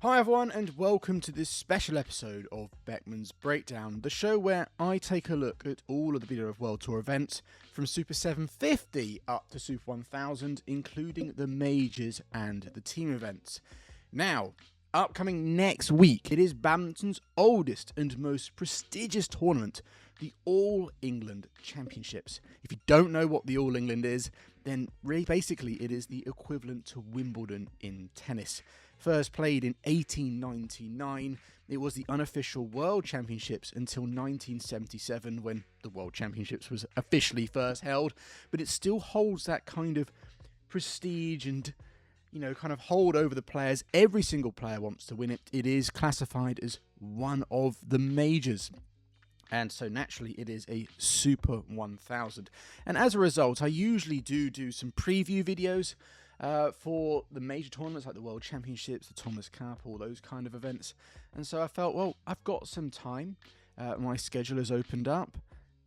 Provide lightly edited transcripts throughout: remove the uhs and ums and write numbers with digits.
Hi everyone and welcome to this special episode of Beckman's Breakdown, the show where I take a look at all of the BWF World Tour events from Super 750 up to Super 1000, including the majors and the team events. Now, upcoming next week, it is badminton's oldest and most prestigious tournament, the All England Championships. If you don't know what the All England is, then really basically it is the equivalent to Wimbledon in tennis. First played in 1899, it was the unofficial World Championships until 1977 when the World Championships was officially first held, but it still holds that kind of prestige and, kind of hold over the players. Every single player wants to win it. It is classified as one of the majors. And so naturally it is a Super 1000. And as a result, I usually do some preview videos for the major tournaments like the World Championships, the Thomas Cup, all those kind of events. And so I felt, well, I've got some time. My schedule has opened up.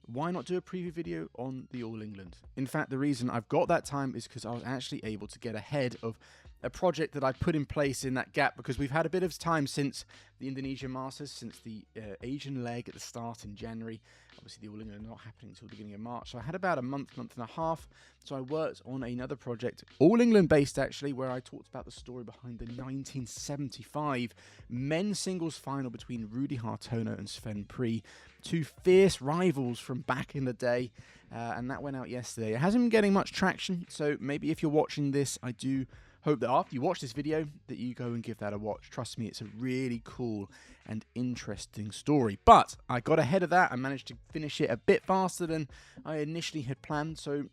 Why not do a preview video on the All England? In fact, the reason I've got that time is because I was actually able to get ahead of a project that I put in place in that gap, because we've had a bit of time since the Indonesia Masters, since the Asian leg at the start in January. Obviously, the All England not happening until the beginning of March. So I had about a month and a half. So I worked on another project, All England based actually, where I talked about the story behind the 1975 men's singles final between Rudy Hartono and Sven Pre, two fierce rivals from back in the day. And that went out yesterday. It hasn't been getting much traction. So maybe if you're watching this, I do hope that after you watch this video that you go and give that a watch. Trust me, it's a really cool and interesting story. But I got ahead of that. I managed to finish it a bit faster than I initially had planned. So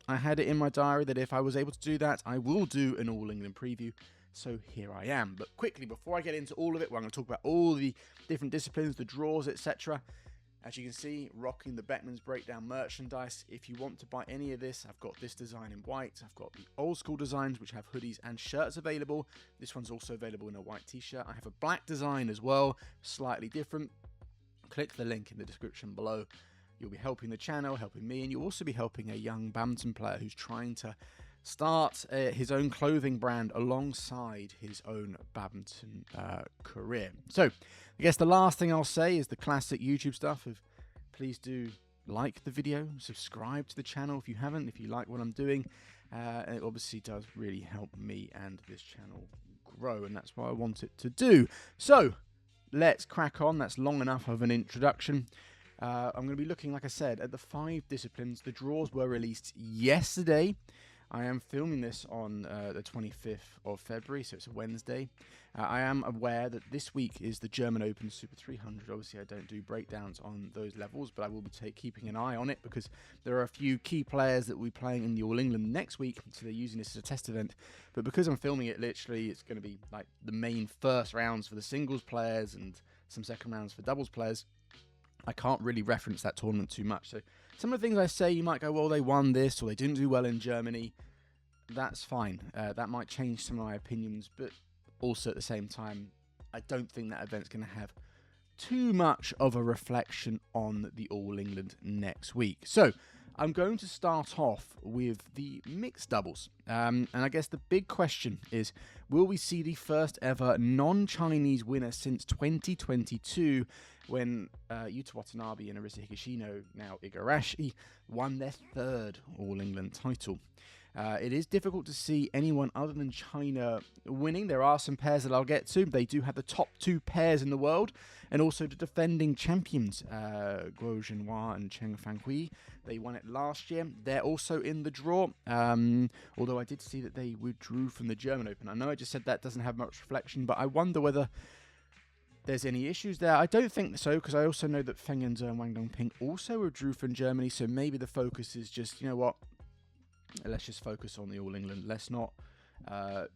I had it in my diary that if I was able to do that, I will do an All England preview. So here I am. But quickly, before I get into all of it, we're going to talk about all the different disciplines, the draws, etc. As you can see, rocking the Beckman's Breakdown merchandise. If you want to buy any of this, I've got this design in white. I've got the old school designs, which have hoodies and shirts available. This one's also available in a white t-shirt. I have a black design as well, slightly different. Click the link in the description below. You'll be helping the channel, helping me, and you'll also be helping a young badminton player who's trying to start his own clothing brand alongside his own badminton career. So I guess the last thing I'll say is the classic YouTube stuff of please do like the video, subscribe to the channel if you haven't, if you like what I'm doing. It obviously does really help me and this channel grow, and that's what I want it to do. So let's crack on. That's long enough of an introduction. I'm going to be looking, like I said, at the 5 disciplines. The draws were released yesterday. I am filming this on the 25th of February, so it's a Wednesday. I am aware that this week is the German Open Super 300. Obviously, I don't do breakdowns on those levels, but I will be keeping an eye on it because there are a few key players that will be playing in the All England next week, so they're using this as a test event. But because I'm filming it, literally, it's going to be like the main first rounds for the singles players and some second rounds for doubles players. I can't really reference that tournament too much. So some of the things I say, you might go, well, they won this or they didn't do well in Germany. That's fine. That might change some of my opinions, but also at the same time, I don't think that event's going to have too much of a reflection on the All England next week. So I'm going to start off with the mixed doubles. And I guess the big question is, will we see the first ever non-Chinese winner since 2022 when Yuta Watanabe and Arisa Higashino, now Igarashi, won their 3rd All England title? It is difficult to see anyone other than China winning. There are some pairs that I'll get to. They do have the top 2 pairs in the world, and also the defending champions, Guo Zhenhua and Cheng Fanghui. They won it last year. They're also in the draw, although I did see that they withdrew from the German Open. I know I just said that doesn't have much reflection, but I wonder whether there's any issues there. I don't think so, because I also know that Feng Yanzhe and Wang Dongping also withdrew from Germany, so maybe the focus is just, you know what, let's just focus on the All England. Let's not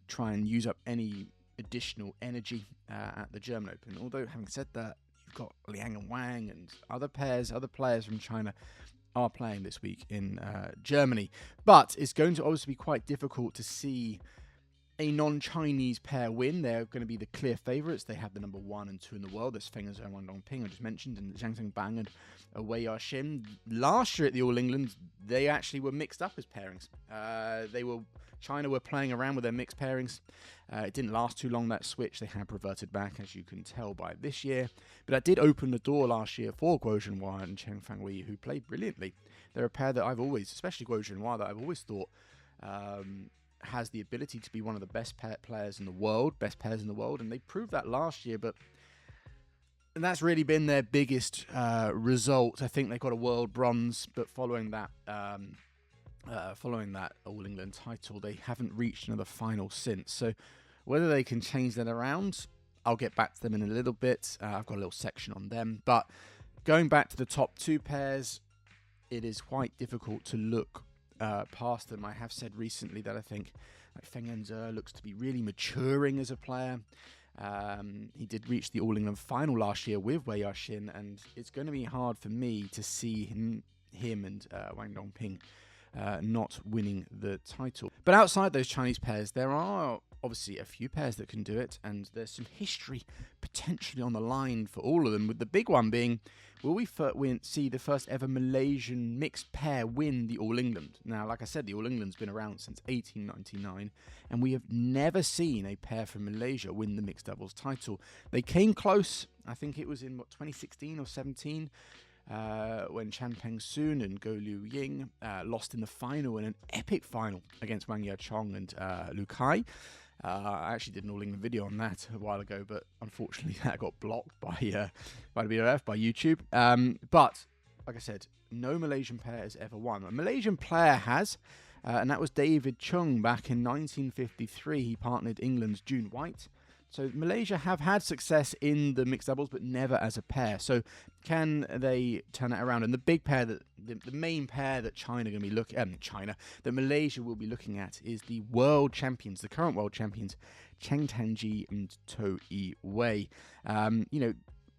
try and use up any additional energy at the German Open. Although, having said that, you've got Liang and Wang and other players from China are playing this week in Germany. But it's going to obviously be quite difficult to see a non-Chinese pair win. They're going to be the clear favourites. They have the number 1 and 2 in the world. There's Feng Yanzhe and Wang Dongping, I just mentioned, and Zhang Zhengbang and Wei Yaxin. Last year at the All England, they actually were mixed up as pairings. China were playing around with their mixed pairings. It didn't last too long, that switch. They have reverted back, as you can tell by this year. But that did open the door last year for Guo Zhenhua and Chen Fangwei, who played brilliantly. They're a pair that I've always, especially Guo Zhenhua, that I've always thought has the ability to be one of the best players in the world, best pairs in the world. And they proved that last year, and that's really been their biggest result. I think they got a world bronze, but following that All England title, they haven't reached another final since. So whether they can change that around, I'll get back to them in a little bit. I've got a little section on them. But going back to the top two pairs, it is quite difficult to look past them. I have said recently that I think Feng Enze looks to be really maturing as a player. He did reach the All England final last year with Wei Yaxin, and it's going to be hard for me to see him and Wang Dongping not winning the title. But outside those Chinese pairs, there are obviously a few pairs that can do it, and there's some history potentially on the line for all of them, with the big one being, will we see the first ever Malaysian mixed pair win the All England? Now, like I said, the All England's been around since 1899, and we have never seen a pair from Malaysia win the mixed doubles title. They came close, I think it was in, 2016 or 17, when Chan Peng Soon and Go Liu Ying lost in the final, in an epic final against Wang Yechong and Lu Kai. I actually did an All England video on that a while ago, but unfortunately that got blocked by the BOF, by YouTube. But like I said, no Malaysian player has ever won. A Malaysian player has, and that was David Chung back in 1953. He partnered England's June White. So Malaysia have had success in the mixed doubles, but never as a pair. So can they turn it around? And the big pair, the main pair that that Malaysia will be looking at is the world champions, the current world champions, Cheng Tanji and To Yi Wei.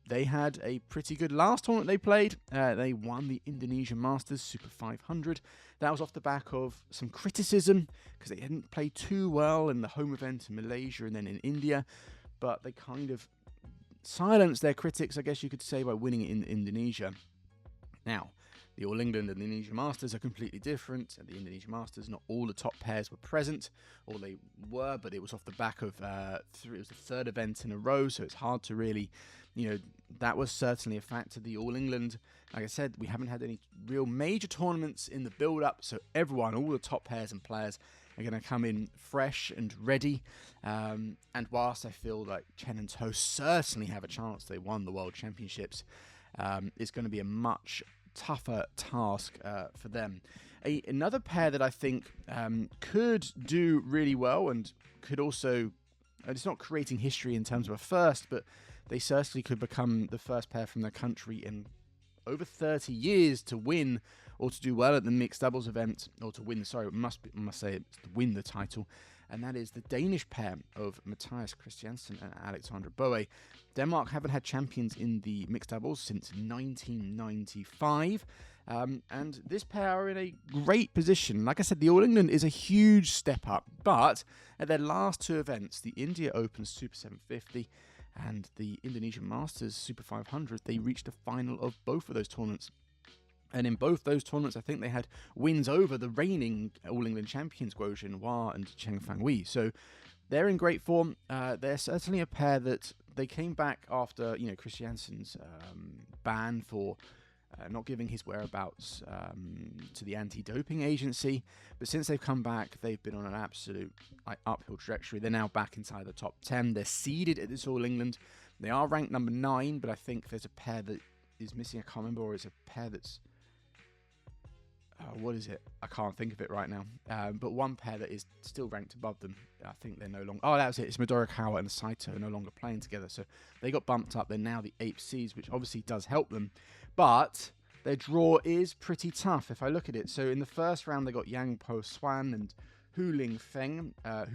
They had a pretty good last tournament they played. They won the Indonesian Masters Super 500. That was off the back of some criticism because they hadn't played too well in the home event in Malaysia and then in India. But they kind of silenced their critics, I guess you could say, by winning it in Indonesia. Now, the All England and the Indonesian Masters are completely different. At the Indonesian Masters, not all the top pairs were present, or they were, but it was off the back of it was the third event in a row, so it's hard to really, that was certainly a factor. The All England, like I said, we haven't had any real major tournaments in the build-up, so everyone, all the top pairs and players are going to come in fresh and ready. And whilst I feel like Chen and To certainly have a chance, they won the World Championships, it's going to be a much tougher task for them. Another pair that I think could do really well and could also, it's not creating history in terms of a first, but they certainly could become the first pair from their country in over 30 years to win or to do well at the mixed doubles event, or to win, to win the title. And that is the Danish pair of Matthias Christiansen and Alexander Boe. Denmark haven't had champions in the mixed doubles since 1995. And this pair are in a great position. Like I said, the All England is a huge step up. But at their last two events, the India Open Super 750 and the Indonesian Masters Super 500, they reached the final of both of those tournaments. And in both those tournaments, I think they had wins over the reigning All England champions, Guo Zhenhua and Cheng Fangwei. So they're in great form. They're certainly a pair that they came back after, Christiansen's ban for not giving his whereabouts to the anti-doping agency. But since they've come back, they've been on an absolute uphill trajectory. They're now back inside the top 10. They're seeded at this All England. They are ranked number 9, but I think there's a pair that is missing. I can't remember, or it's a pair that's... what is it? I can't think of it right now. But one pair that is still ranked above them, I think they're no longer... Oh, that was it. It's Midorikawa and Saito no longer playing together. So they got bumped up. They're now the 8th seeds, which obviously does help them. But their draw is pretty tough if I look at it. So in the first round, they got Yang Po Swan and Hu Ling Fang of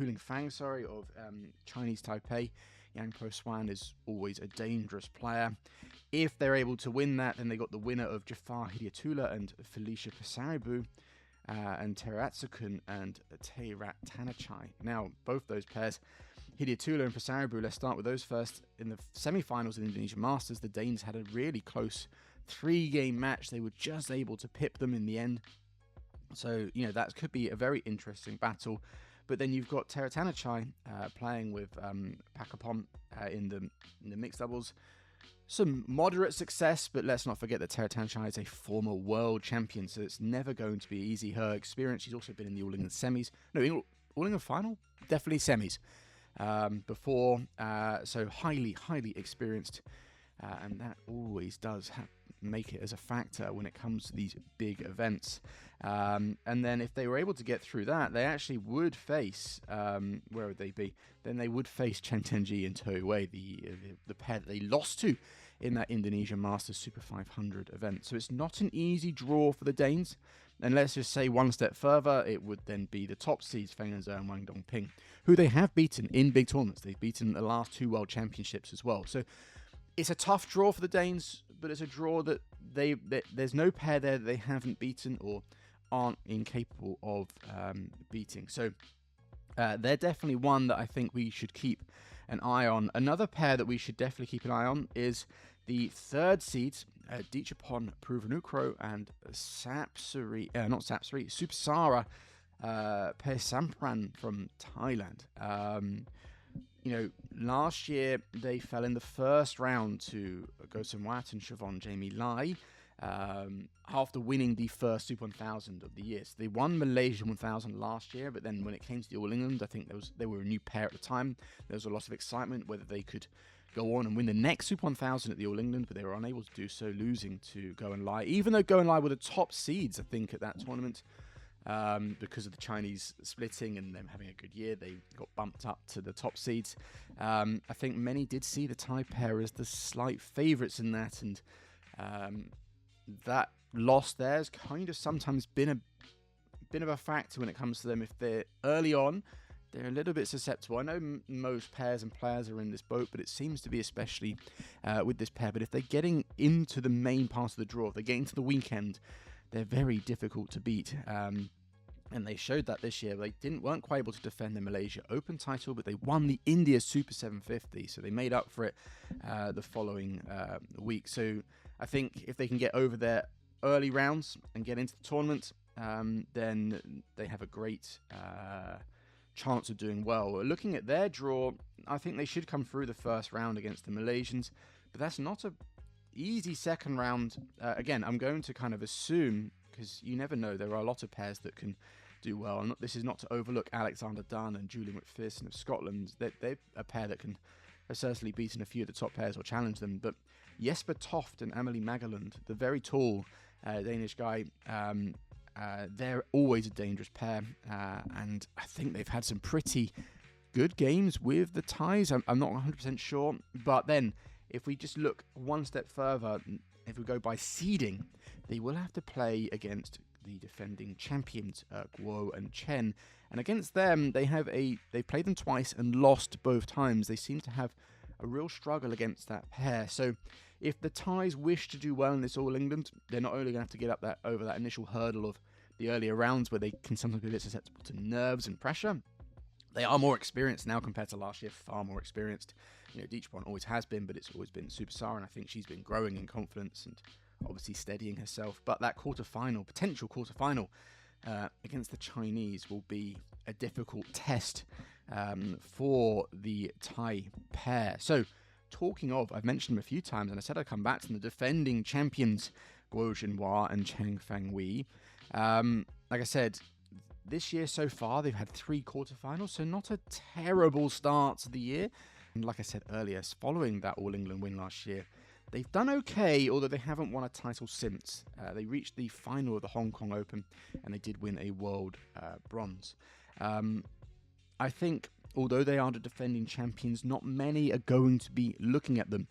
Chinese Taipei. Yang Po Swan is always a dangerous player. If they're able to win that, then they got the winner of Jafar Hidiatula and Felicia Pasaribu, and Teratsukun and Teirat Tanachai. Now, both those pairs, Hidiatula and Pasaribu, let's start with those first. In the semi-finals of the Indonesian Masters, the Danes had a really close 3-game match. They were just able to pip them in the end. So, that could be a very interesting battle. But then you've got Teretanachai playing with Pakapon in the mixed doubles. Some moderate success, but let's not forget that Teretanachai is a former world champion, so it's never going to be easy. Her experience, she's also been in the All England semis. No, All England final? Definitely semis. Before, so highly experienced, and that always does make it as a factor when it comes to these big events. And then if they were able to get through that, they actually would face, where would they be? Then they would face Chen Tenji and Toei Wei, the pair that they lost to in that Indonesia Masters Super 500 event. So it's not an easy draw for the Danes. And let's just say one step further, it would then be the top seeds, Feng Henzhou and Wang Dongping, who they have beaten in big tournaments. They've beaten the last 2 World Championships as well. So it's a tough draw for the Danes, but it's a draw that there's no pair there that they haven't beaten or aren't incapable of beating. So they're definitely one that I think we should keep an eye on. Another pair that we should definitely keep an eye on is the 3rd seeds, Dichapon Pruvanukro and Supsara Pesampran from Thailand. Last year they fell in the first round to Gosam Wat and Siobhan Jamie Lai after winning the first Super 1000 of the year. So they won Malaysia 1000 last year, but then when it came to the All England, I think they were a new pair at the time. There was a lot of excitement whether they could go on and win the next Super 1000 at the All England, but they were unable to do so, losing to Go and Lai. Even though Go and Lai were the top seeds, I think, at that tournament, because of the Chinese splitting and them having a good year, they got bumped up to the top seeds. I think many did see the Thai pair as the slight favourites in that, and that loss there has kind of sometimes been a bit of a factor when it comes to them. If they're early on, they're a little bit susceptible. I know most pairs and players are in this boat, but it seems to be especially with this pair. But if they're getting into the main part of the draw, if they get into the weekend, they're very difficult to beat. And they showed that this year. They weren't quite able to defend the Malaysia Open title, but they won the India Super 750, so they made up for it the following week. So I think if they can get over their early rounds and get into the tournament, then they have a great chance of doing well. Looking at their draw, I think they should come through the first round against the Malaysians, but that's not a easy second round. Again, I'm going to kind of assume, because you never know, there are a lot of pairs that can do well. This is not to overlook Alexander Dunn and Julie McPherson of Scotland. They're a pair that can have certainly beaten a few of the top pairs or challenge them. But Jesper Toft and Amelie Magaland, the very tall Danish guy, they're always a dangerous pair. And I think they've had some pretty good games with the Thais. I'm not 100% sure. But then, if we just look one step further, if we go by seeding, they will have to play against the defending champions, Guo and Chen. And against them, they've played them twice and lost both times. They seem to have a real struggle against that pair. So if the Thais wish to do well in this All England, they're not only going to have to get up over that initial hurdle of the earlier rounds where they can sometimes be a bit susceptible to nerves and pressure. They are more experienced now compared to last year, far more experienced. Dichapon always has been, but it's always been Supsara, and I think she's been growing in confidence and obviously steadying herself. But that potential quarterfinal against the Chinese will be a difficult test for the Thai pair. So, talking of, I've mentioned them a few times, and I said I'd come back to them, the defending champions, Guo Jinhua and Cheng Fengwei. Like I said, this year so far, they've had 3 quarterfinals, so not a terrible start to the year. And like I said earlier, following that All England win last year, they've done okay, although they haven't won a title since. They reached the final of the Hong Kong Open, and they did win a world bronze. I think, although they are the defending champions, not many are going to be looking at them.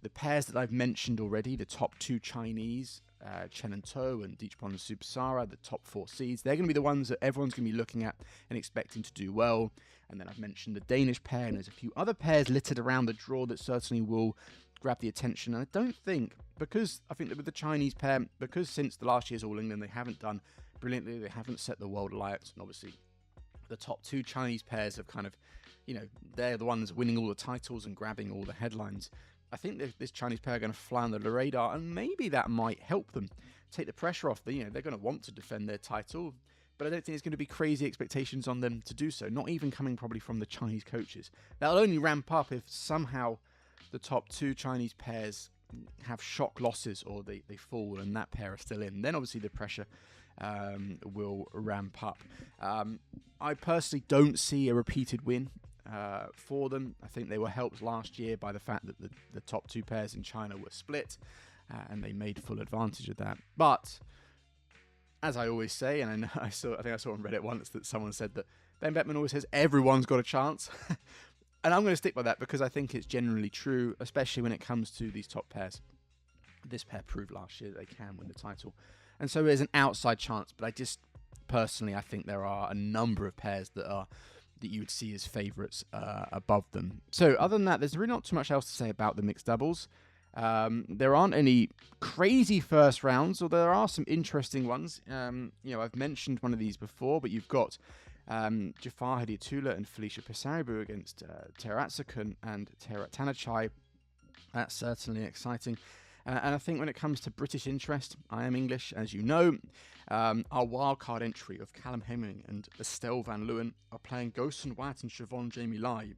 The pairs that I've mentioned already, the top 2 Chinese, Chen and To and Dichapon and Supsara, the top 4 seeds, they're going to be the ones that everyone's going to be looking at and expecting to do well. And then I've mentioned the Danish pair, and there's a few other pairs littered around the draw that certainly will grab the attention. And I don't think, because I think that with the Chinese pair, because since the last year's All England, they haven't done brilliantly, they haven't set the world alight, and obviously the top 2 Chinese pairs have kind of, they're the ones winning all the titles and grabbing all the headlines. I think this Chinese pair are going to fly under the radar, and maybe that might help them take the pressure off. They're going to want to defend their title. but I don't think there's going to be crazy expectations on them to do so, not even coming probably from the Chinese coaches. That'll only ramp up if somehow the top 2 Chinese pairs have shock losses or they fall and that pair are still in. Then obviously the pressure will ramp up. I personally don't see a repeated win for them. I think they were helped last year by the fact that the top 2 pairs in China were split, and they made full advantage of that. But as I always say, and I think I saw on Reddit once that someone said that Ben Beckman always says everyone's got a chance. And I'm going to stick by that because I think it's generally true, especially when it comes to these top pairs. This pair proved last year that they can win the title. And so there's an outside chance, but I think there are a number of pairs that you would see as favourites above them. So other than that, there's really not too much else to say about the mixed doubles. There aren't any crazy first rounds, or there are some interesting ones. I've mentioned one of these before, but you've got Jafar Hadiatullah and Felicia Pesaribu against Teratsukun and Tanachai. That's certainly exciting. And I think when it comes to British interest, I am English, as you know. Our wildcard entry of Callum Hemming and Estelle Van Leeuwen are playing Gosen Watt and Siobhan Jamie Lai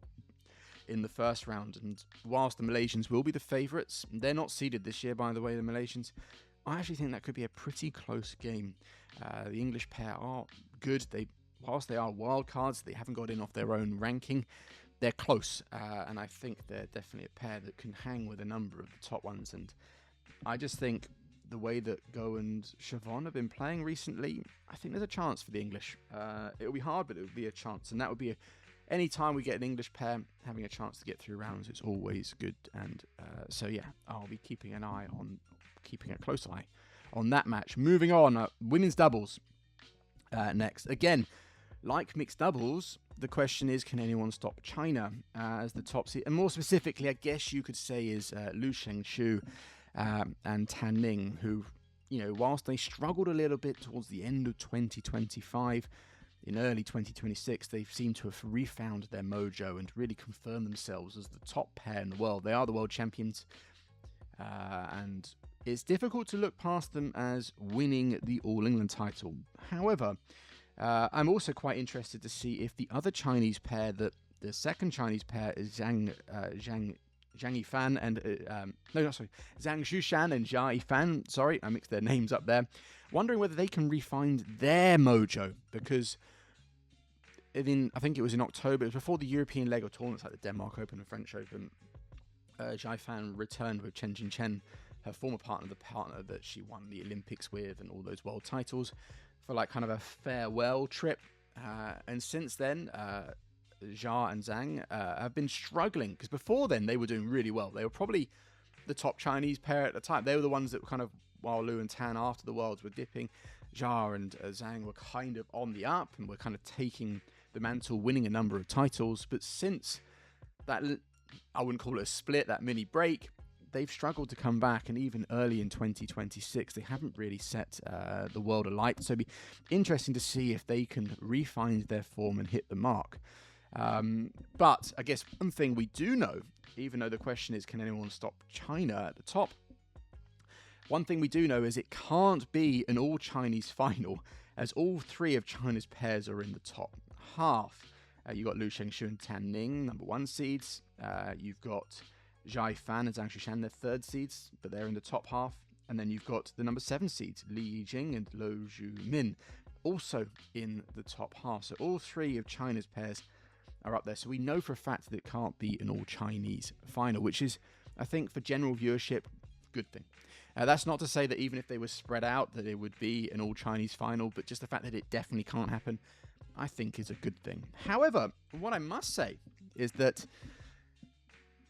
in the first round. And whilst the Malaysians will be the favourites, they're not seeded this year, by the way, the Malaysians. I actually think that could be a pretty close game. The English pair are good. Whilst they are wildcards, they haven't got in off their own ranking. They're close, and I think they're definitely a pair that can hang with a number of the top ones. And I just think the way that Go and Siobhan have been playing recently, I think there's a chance for the English. It'll be hard, but it would be a chance. And that would be any time we get an English pair having a chance to get through rounds, it's always good. And I'll be keeping a close eye on that match. Moving on, women's doubles next. Again, like mixed doubles, the question is, can anyone stop China as the top seed? And more specifically, I guess you could say is Lu Shengshu and Tan Ning, who, whilst they struggled a little bit towards the end of 2025, in early 2026, they seem to have refound their mojo and really confirmed themselves as the top pair in the world. They are the world champions, and it's difficult to look past them as winning the All England title. However, I'm also quite interested to see if the other Chinese pair, the second Chinese pair is Zhang Yifan and Zhang Shushan and Jia Yifan. Sorry, I mixed their names up there. Wondering whether they can refine their mojo, because I think it was in October, it was before the European leg of tournaments like the Denmark Open and French Open. Jia Yifan returned with Chen Jingchen, her former partner, the partner that she won the Olympics with and all those world titles, for like kind of a farewell trip. And since then, Jia and Zhang have been struggling, because before then they were doing really well. They were probably the top Chinese pair at the time. They were the ones that were kind of, while Lu and Tan after the Worlds were dipping, Jia and Zhang were kind of on the up and were kind of taking the mantle, winning a number of titles. But since that, I wouldn't call it a split, that mini break, they've struggled to come back, and even early in 2026, they haven't really set the world alight. So it'd be interesting to see if they can refine their form and hit the mark. But I guess one thing we do know, even though the question is, can anyone stop China at the top? One thing we do know is it can't be an all-Chinese final, as all 3 of China's pairs are in the top half. You've got Lu Shengshu and Tan Ning, number 1 seeds. You've got Jia Yifan and Zhang Shushan, they're 3rd seeds, but they're in the top half. And then you've got the number 7 seeds, Li Yijing and Lo Zhumin, also in the top half. So all 3 of China's pairs are up there. So we know for a fact that it can't be an all-Chinese final, which is, I think, for general viewership, good thing. That's not to say that even if they were spread out, that it would be an all-Chinese final, but just the fact that it definitely can't happen, I think is a good thing. However, what I must say is that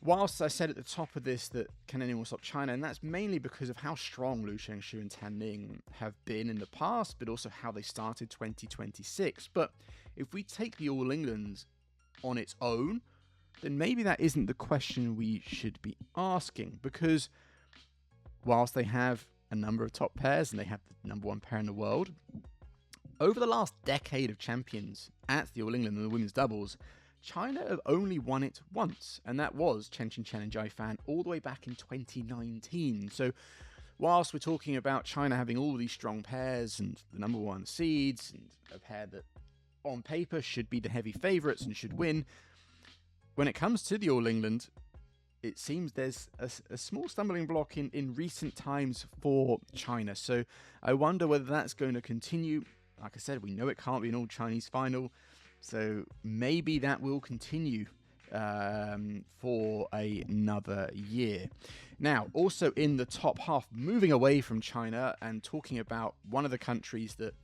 whilst I said at the top of this that can anyone stop China, and that's mainly because of how strong Lu Shengshu and Tan Ning have been in the past, but also how they started 2026. But if we take the All England on its own, then maybe that isn't the question we should be asking, because whilst they have a number of top pairs and they have the number 1 pair in the world, over the last decade of champions at the All England and the women's doubles, China have only won it once, and that was Chen Qingchen and Jia Yifan all the way back in 2019. So whilst we're talking about China having all these strong pairs and the number one seeds and a pair that on paper should be the heavy favourites and should win, when it comes to the All England, it seems there's a small stumbling block in recent times for China. So I wonder whether that's going to continue. Like I said, we know it can't be an all-Chinese final, so maybe that will continue for another year. Now, also in the top half, moving away from China and talking about one of the countries that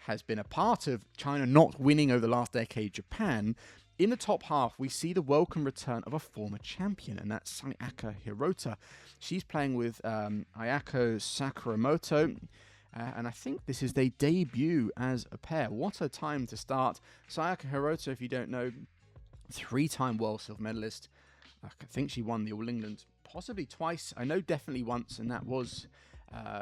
has been a part of China not winning over the last decade, Japan. In the top half, we see the welcome return of a former champion, and that's Sayaka Hirota. She's playing with Ayako Sakuramoto, and I think this is their debut as a pair. What a time to start. Sayaka Hirota, if you don't know, 3-time world silver medalist. I think she won the All England possibly twice. I know definitely once, and that was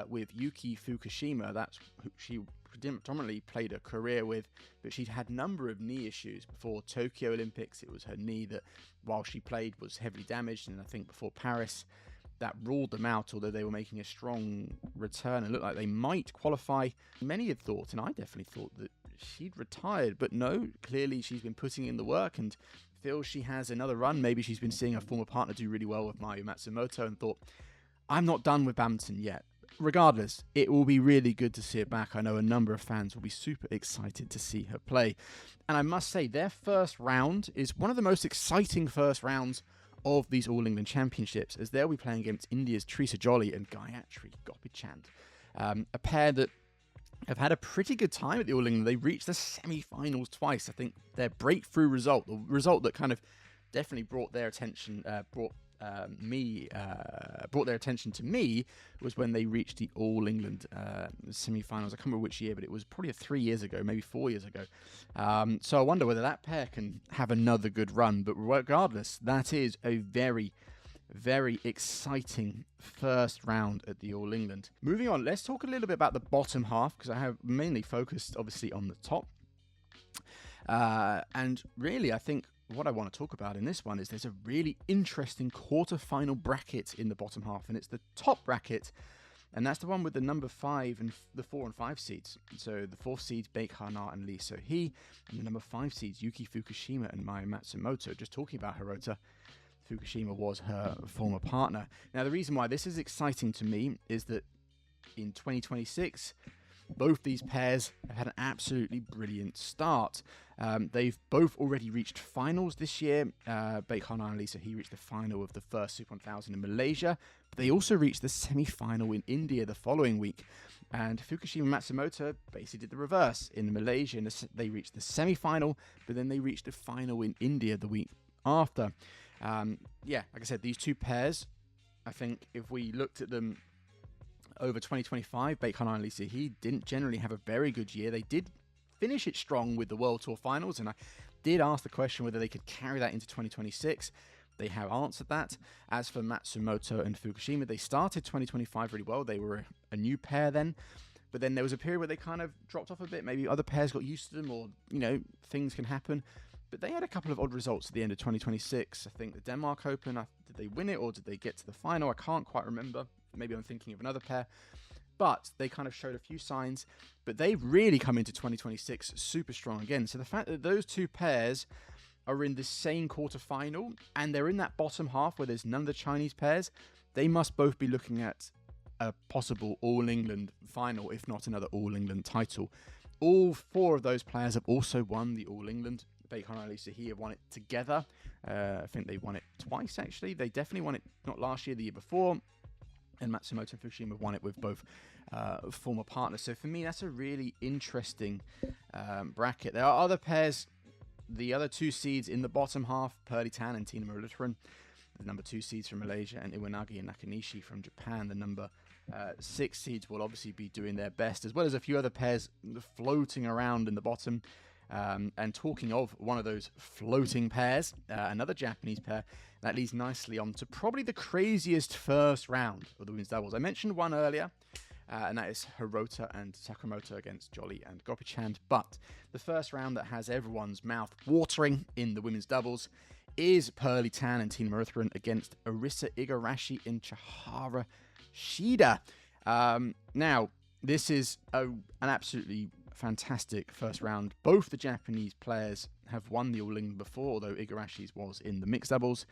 with Yuki Fukushima. That's who she predominantly played a career with, but she'd had a number of knee issues before Tokyo Olympics. It was her knee that, while she played, was heavily damaged, and I think before Paris, that ruled them out, although they were making a strong return and looked like they might qualify. Many had thought, and I definitely thought, that she'd retired, but no, clearly she's been putting in the work and feels she has another run. Maybe she's been seeing her former partner do really well with Mayu Matsumoto and thought, I'm not done with badminton yet. Regardless, it will be really good to see her back. I know a number of fans will be super excited to see her play. And I must say, their first round is one of the most exciting first rounds of these All England Championships, as they'll be playing against India's Teresa Jolly and Gayatri Gopichand. A pair that have had a pretty good time at the All England. They reached the semi-finals twice. I think their breakthrough result, the result that kind of definitely brought their attention, brought their attention to me, was when they reached the All England semi-finals. I can't remember which year, but it was probably 3 years ago, maybe 4 years ago. So I wonder whether that pair can have another good run. But regardless, that is a very, very exciting first round at the All England. Moving on, let's talk a little bit about the bottom half, because I have mainly focused, obviously, on the top. And really, I think what I want to talk about in this one is there's a really interesting quarter-final bracket in the bottom half, and it's the top bracket, and that's the one with the number 5 and the 4 and 5 seeds. So the 4th seeds, Beckman and Lee So-hee, and the number 5 seeds, Yuki Fukushima and Mayu Matsumoto. Just talking about Hirota, Fukushima was her former partner. Now, the reason why this is exciting to me is that in 2026, both these pairs have had an absolutely brilliant start. They've both already reached finals this year. Beckman and Lee So-hee reached the final of the first Super 1000 in Malaysia, but they also reached the semi-final in India the following week. And Fukushima and Matsumoto basically did the reverse. In Malaysia, they reached the semi-final, but then they reached the final in India the week after. Like I said, these two pairs, I think if we looked at them over 2025, Beckman and Lee So-hee didn't generally have a very good year. They did finish it strong with the World Tour finals, and I did ask the question whether they could carry that into 2026. They have answered that. As for Matsumoto and Fukushima, they started 2025 really well. They were a new pair then, but then there was a period where they kind of dropped off a bit. Maybe other pairs got used to them, or, things can happen. But they had a couple of odd results at the end of 2026. I think the Denmark Open, did they win it or did they get to the final? I can't quite remember. Maybe I'm thinking of another pair. But they kind of showed a few signs. But they've really come into 2026 super strong again. So the fact that those two pairs are in the same quarterfinal and they're in that bottom half where there's none of the Chinese pairs, they must both be looking at a possible All England final, if not another All England title. All 4 of those players have also won the All England. Beckman and Lee So-hee have won it together. I think they won it twice, actually. They definitely won it, not last year, the year before. And Matsumoto and Fukushima have won it with both former partners. So for me, that's a really interesting bracket. There are other pairs, the other 2 seeds in the bottom half, Muralitharan and Tina Muralitharan, the number 2 seeds from Malaysia, and Iwanagi and Nakanishi from Japan, the number 6 seeds, will obviously be doing their best, as well as a few other pairs floating around in the bottom. And talking of one of those floating pairs, another Japanese pair, that leads nicely on to probably the craziest first round of the women's doubles. I mentioned one earlier, and that is Hirota and Sakuramoto against Jolly and Gopichand. But the first round that has everyone's mouth watering in the women's doubles is Muralitharan and Tina Muralitharan against Arisa Igarashi and Chihara Shida. Now, this is an absolutely fantastic first round. Both the Japanese players have won the All England before, although Igarashi's was in the mixed doubles.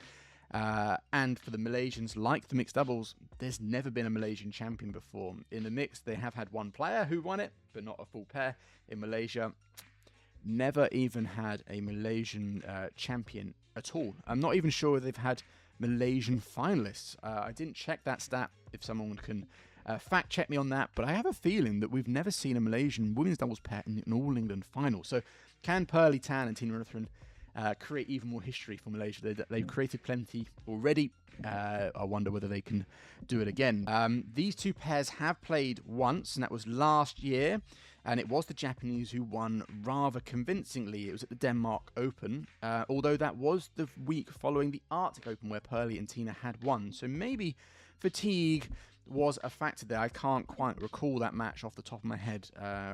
And for the Malaysians, like the mixed doubles, there's never been a Malaysian champion before. In the mixed, they have had one player who won it, but not a full pair. In Malaysia, never even had a Malaysian champion at all. I'm not even sure they've had Malaysian finalists. I didn't check that stat. If someone can fact check me on that, but I have a feeling that we've never seen a Malaysian women's doubles pair in an All England final. So can Muralitharan and Muralitharan create even more history for Malaysia? They've created plenty already. I wonder whether they can do it again. These two pairs have played once, and that was last year, and it was the Japanese who won rather convincingly. It was at the Denmark Open, although that was the week following the Arctic Open where Pearly and Tina had won. So maybe fatigue was a factor there. I can't quite recall that match off the top of my head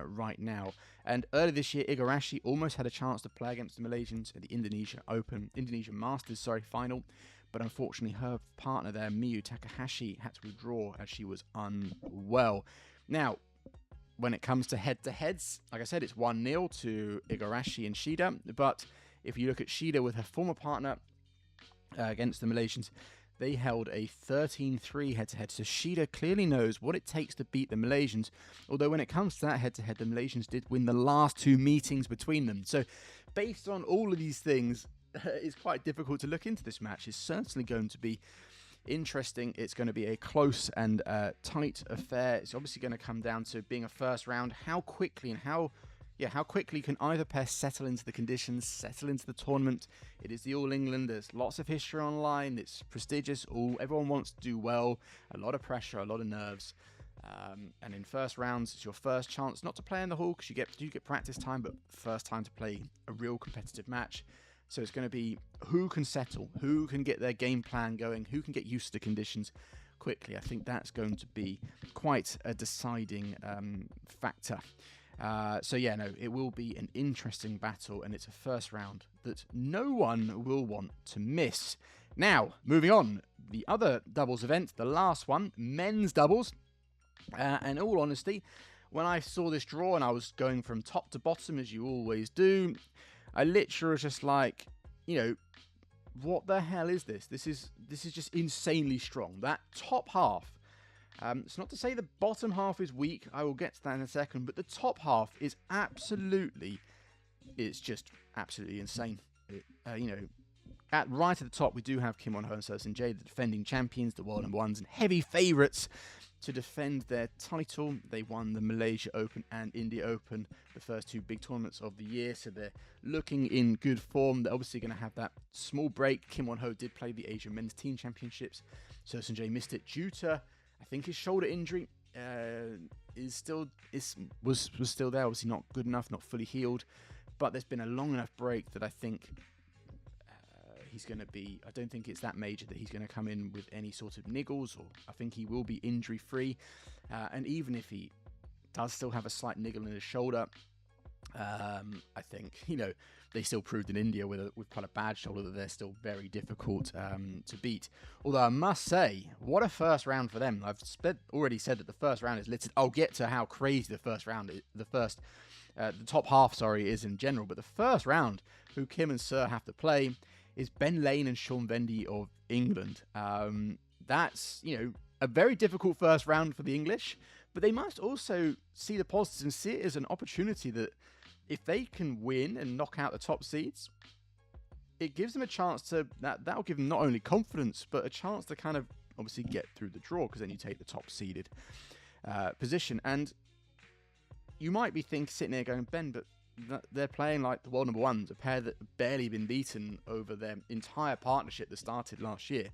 right now. And earlier this year, Igarashi almost had a chance to play against the Malaysians at the Indonesian Masters final, but unfortunately her partner there, Miyu Takahashi, had to withdraw as she was unwell. Now, when it comes to head-to-heads, like I said, it's 1-0 to Igarashi and Shida, but if you look at Shida with her former partner against the Malaysians, they held a 13-3 head-to-head, so Shida clearly knows what it takes to beat the Malaysians, although when it comes to that head-to-head, the Malaysians did win the last two meetings between them. So based on all of these things, it's quite difficult to look into this match. It's certainly going to be interesting. It's going to be a close and tight affair. It's obviously going to come down to being a first round. How quickly can either pair settle into the conditions, settle into the tournament? It is the All England. There's lots of history online. It's prestigious. Everyone wants to do well. A lot of pressure, a lot of nerves. And in first rounds, it's your first chance not to play in the hall because you get practice time, but first time to play a real competitive match. So it's going to be who can settle, who can get their game plan going, who can get used to the conditions quickly. I think that's going to be quite a deciding factor. It will be an interesting battle, and it's a first round that no one will want to miss. Now, moving on, the other doubles event, the last one, men's doubles. In all honesty, when I saw this draw and I was going from top to bottom, as you always do, I literally was just like, what the hell is this? This is just insanely strong. That top half. It's not to say the bottom half is weak. I will get to that in a second. But the top half is just absolutely insane. Right at the top, we do have Kim Won-ho and Seo-Sun-jae, the defending champions, the world number ones, and heavy favourites to defend their title. They won the Malaysia Open and India Open, the first two big tournaments of the year, so they're looking in good form. They're obviously going to have that small break. Kim Won-ho did play the Asian Men's Team Championships. Seo-Sun-jae missed it due to, I think, his shoulder injury. Was still there, obviously not good enough, not fully healed, but there's been a long enough break that I think he's going to be, I don't think it's that major that he's going to come in with any sort of niggles, or I think he will be injury free. And even if he does still have a slight niggle in his shoulder, I think, they still proved in India with quite a bad shoulder that they're still very difficult to beat. Although I must say, what a first round for them. I've already said that the first round is littered. I'll get to how crazy the first round is, the top half, is in general. But the first round, who Kim and Sir have to play, is Ben Lane and Sean Vendy of England. That's, a very difficult first round for the English, but they must also see the positives and see it as an opportunity that if they can win and knock out the top seeds, it gives them a chance to, that'll give them not only confidence, but a chance to kind of obviously get through the draw, because then you take the top seeded position. And you might be sitting there going, Ben, but they're playing like the world number ones, a pair that have barely been beaten over their entire partnership that started last year.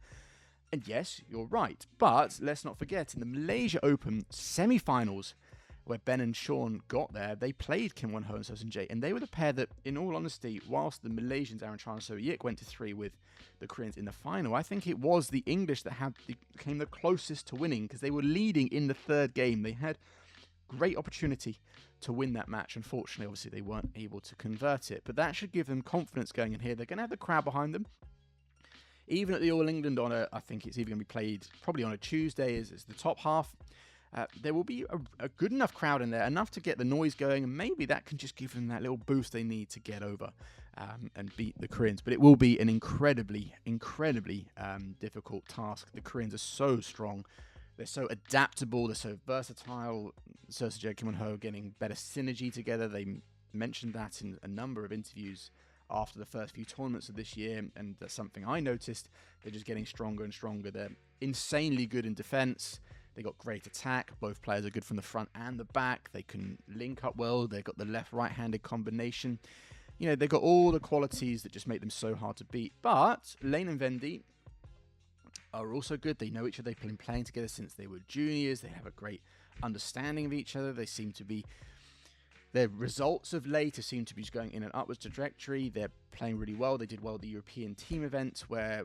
And yes, you're right, but let's not forget, in the Malaysia Open semi-finals, where Ben and Sean got there, they played Kim Won-ho and Seo-Sun-jae, and they were the pair that, in all honesty, whilst the Malaysians, Aaron Chan and So-Yik, went to 3 with the Koreans in the final, I think it was the English that came the closest to winning, because they were leading in the third game. They had great opportunity to win that match. Unfortunately, obviously, they weren't able to convert it, but that should give them confidence going in here. They're going to have the crowd behind them. Even at the All England I think it's either going to be played probably on a Tuesday as the top half. there will be a good enough crowd in there, enough to get the noise going, and maybe that can just give them that little boost they need to get over and beat the Koreans. But it will be an incredibly difficult task. The Koreans are so strong. They're so adaptable. They're so versatile. Seoseje, Kim Won-ho getting better synergy together. They mentioned that in a number of interviews after the first few tournaments of this year, and that's something I noticed. They're just getting stronger and stronger. They're insanely good in defense. They got great attack. Both players are good from the front and the back. They can link up well. They've got the left-right-handed combination. You know, they've got all the qualities that just make them so hard to beat. But Lane and Vendy are also good. They know each other. They've been playing together since they were juniors. They have a great understanding of each other. They seem to be... Their results of late seem to be going in an upwards trajectory. They're playing really well. They did well at the European team event where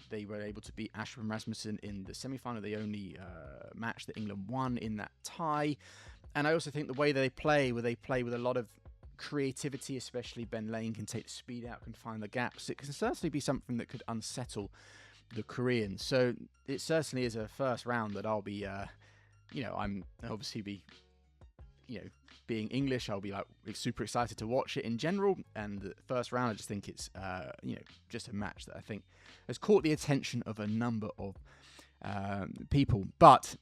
they were able to beat Ashwin Rasmussen in the semi-final, the only match that England won in that tie. And I also think the way they play, where they play with a lot of creativity, especially Ben Lane can take the speed out, can find the gaps. It can certainly be something that could unsettle the Koreans. So it certainly is a first round that I'll be, I'm obviously be, being English, I'll be like super excited to watch it in general. And the first round, I just think it's, just a match that I think has caught the attention of a number of people. But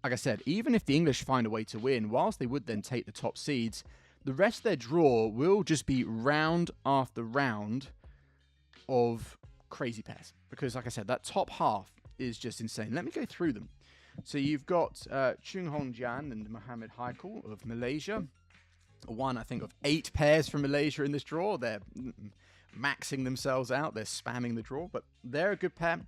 like I said, even if the English find a way to win, whilst they would then take the top seeds, the rest of their draw will just be round after round of crazy pairs. Because like I said, that top half is just insane. Let me go through them. So you've got Chung Hong-jan and Mohammed Haikal of Malaysia. One, I think, of 8 pairs from Malaysia in this draw. They're maxing themselves out. They're spamming the draw, but they're a good pair.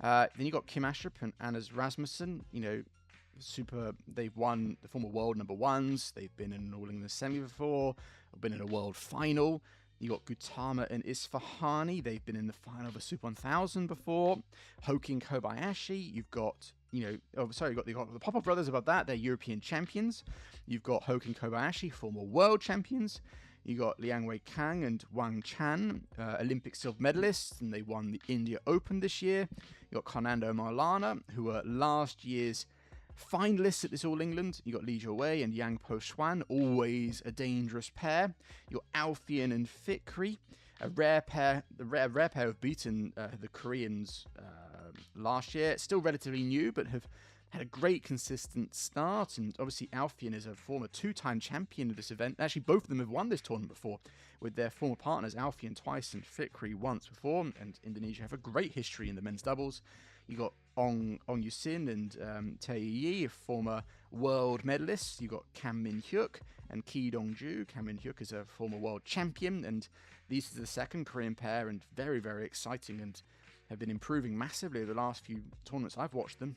Then you've got Kim Astrup and Anders Rasmussen. They've won the former world number ones. They've been in an All England semi before. Been in a world final. You got Gautama and Isfahani. They've been in the final of the Super 1000 before. Hokin Kobayashi. You've got, you've got the Popov brothers above that. They're European champions. You've got Hokin Kobayashi, former world champions. You got Liang Wei Kang and Wang Chan, Olympic silver medalists, and they won the India Open this year. You got Fernando Maulana, who were last year's finalists at this All England. You got Li Jiawei and Yang Po Xuan, always a dangerous pair. You got Alfian and Fikri, a rare pair. The rare pair have beaten the Koreans last year. Still relatively new, but have had a great consistent start. And obviously Alfian is a former 2-time champion of this event. Actually, both of them have won this tournament before with their former partners, Alfian twice and Fikri once before. And Indonesia have a great history in the men's doubles. You got Ong Yusin and Tae Yi, former world medalists. You got Kam Min Hyuk and Ki Dong-ju. Kam Min Hyuk is a former world champion, and these are the second Korean pair, and very, very exciting, and have been improving massively over the last few tournaments I've watched them.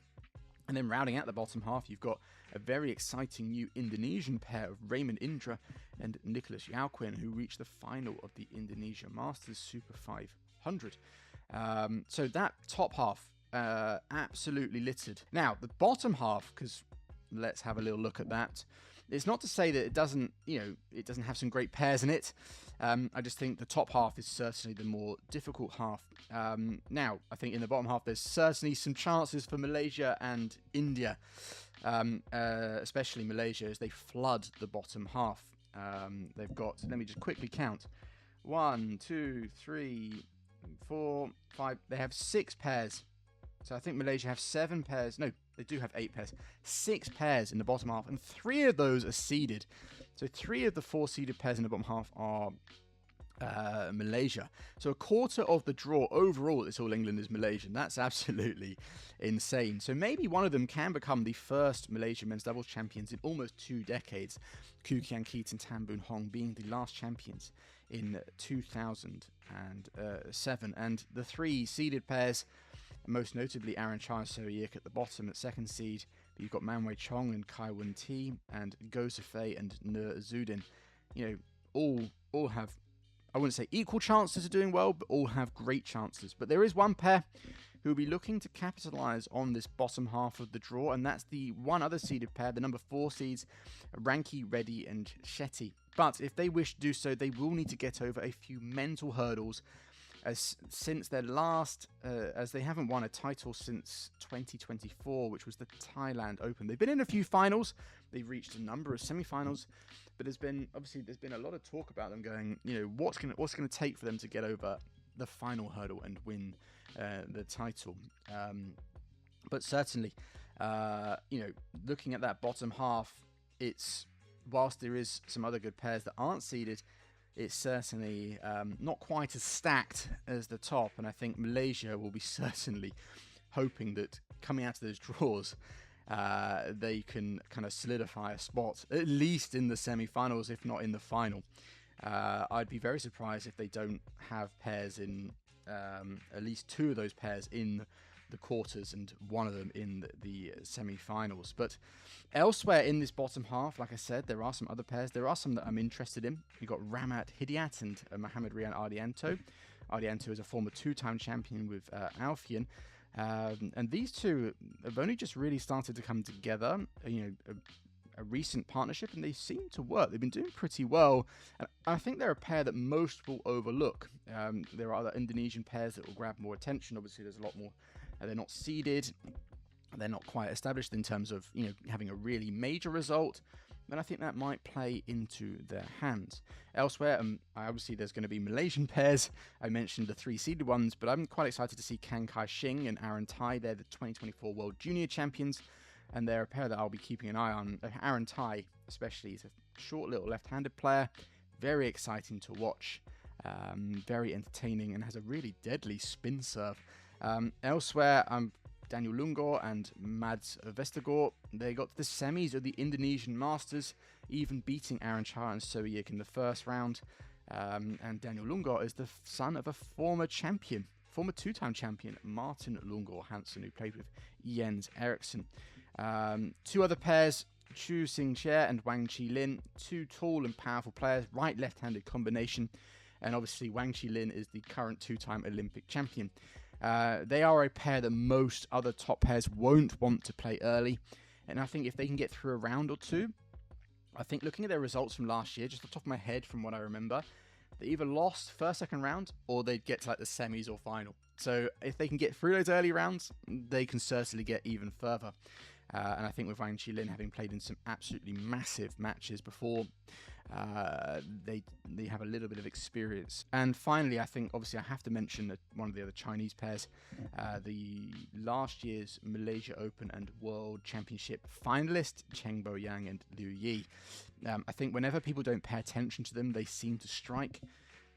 And then rounding out the bottom half, you've got a very exciting new Indonesian pair of Raymond Indra and Nicholas Yauquin, who reached the final of the Indonesia Masters Super 500. So that top half, absolutely littered. Now, the bottom half, because let's have a little look at that. It's not to say that it doesn't have some great pairs in it. I just think the top half is certainly the more difficult half. Now, I think in the bottom half, there's certainly some chances for Malaysia and India, especially Malaysia, as they flood the bottom half. They've got, let me just quickly count. 1, 2, 3, 4, 5. They have 6 pairs. So I think Malaysia have 7 pairs. No, they do have 8 pairs. 6 pairs in the bottom half, and 3 of those are seeded. So 3 of the 4 seeded pairs in the bottom half are Malaysia. So a quarter of the draw overall at this All England is Malaysian. That's absolutely insane. So maybe one of them can become the first Malaysian men's doubles champions in almost 2 decades. Koo Kian Keat and Tan Boon Hong being the last champions in 2007. And the 3 seeded pairs, most notably Aaron Cha and So Yik at the bottom at 2nd seed. But you've got Man Wei Chong and Kai Wen Ti and Go Sifei and Nur Zudin. All have, I wouldn't say equal chances of doing well, but all have great chances. But there is one pair who will be looking to capitalise on this bottom half of the draw, and that's the one other seeded pair, the number 4 seeds, Ranki, Reddy and Shetty. But if they wish to do so, they will need to get over a few mental hurdles since their last, as they haven't won a title since 2024, which was the Thailand Open. They've been in a few finals. They've reached a number of semi-finals, but there's been a lot of talk about them going, what's going to take for them to get over the final hurdle and win the title. But certainly, looking at that bottom half, whilst there is some other good pairs that aren't seeded, it's certainly not quite as stacked as the top, and I think Malaysia will be certainly hoping that coming out of those draws, they can kind of solidify a spot, at least in the semi-finals, if not in the final. I'd be very surprised if they don't have pairs in, at least two of those pairs in the quarters and one of them in the semi-finals. But elsewhere in this bottom half, like I said, there are some other pairs. There are some that I'm interested in. You've got Ramat Hidiat and Mohamed Rian Ardianto. Ardianto is a former two-time champion with Alfian. And these two have only just really started to come together, a recent partnership, and they seem to work. They've been doing pretty well. And I think they're a pair that most will overlook. There are other Indonesian pairs that will grab more attention. Obviously, there's a lot more. They're not seeded. They're not quite established in terms of having a really major result. And I think that might play into their hands. Elsewhere, obviously there's going to be Malaysian pairs. I mentioned the 3 seeded ones, but I'm quite excited to see Kang Kai Shing and Aaron Tai. They're the 2024 World Junior Champions, and they're a pair that I'll be keeping an eye on. Aaron Tai, especially, is a short little left-handed player. Very exciting to watch. Very entertaining and has a really deadly spin serve. Elsewhere, Daniel Lungo and Mads Vestergaard, they got to the semis of the Indonesian Masters, even beating Aaron Char and Soyik in the first round. And Daniel Lungo is the son of a former two-time champion, Martin Lungo Hansen, who played with Jens Eriksson. Two other pairs, Chu Xing-Chia and Wang Chi-Lin, two tall and powerful players, right-left-handed combination. And obviously Wang Chi-Lin is the current two-time Olympic champion. They are a pair that most other top pairs won't want to play early. And I think if they can get through a round or two, I think looking at their results from last year, just off the top of my head from what I remember, they either lost first, second round, or they'd get to like the semis or final. So if they can get through those early rounds, they can certainly get even further. And I think with Wang Chi-Lin having played in some absolutely massive matches before, they have a little bit of experience. And finally, I think obviously I have to mention that one of the other Chinese pairs, the last year's Malaysia Open and World Championship finalist Cheng Bo-yang and Liu Yi. I think whenever people don't pay attention to them, they seem to strike.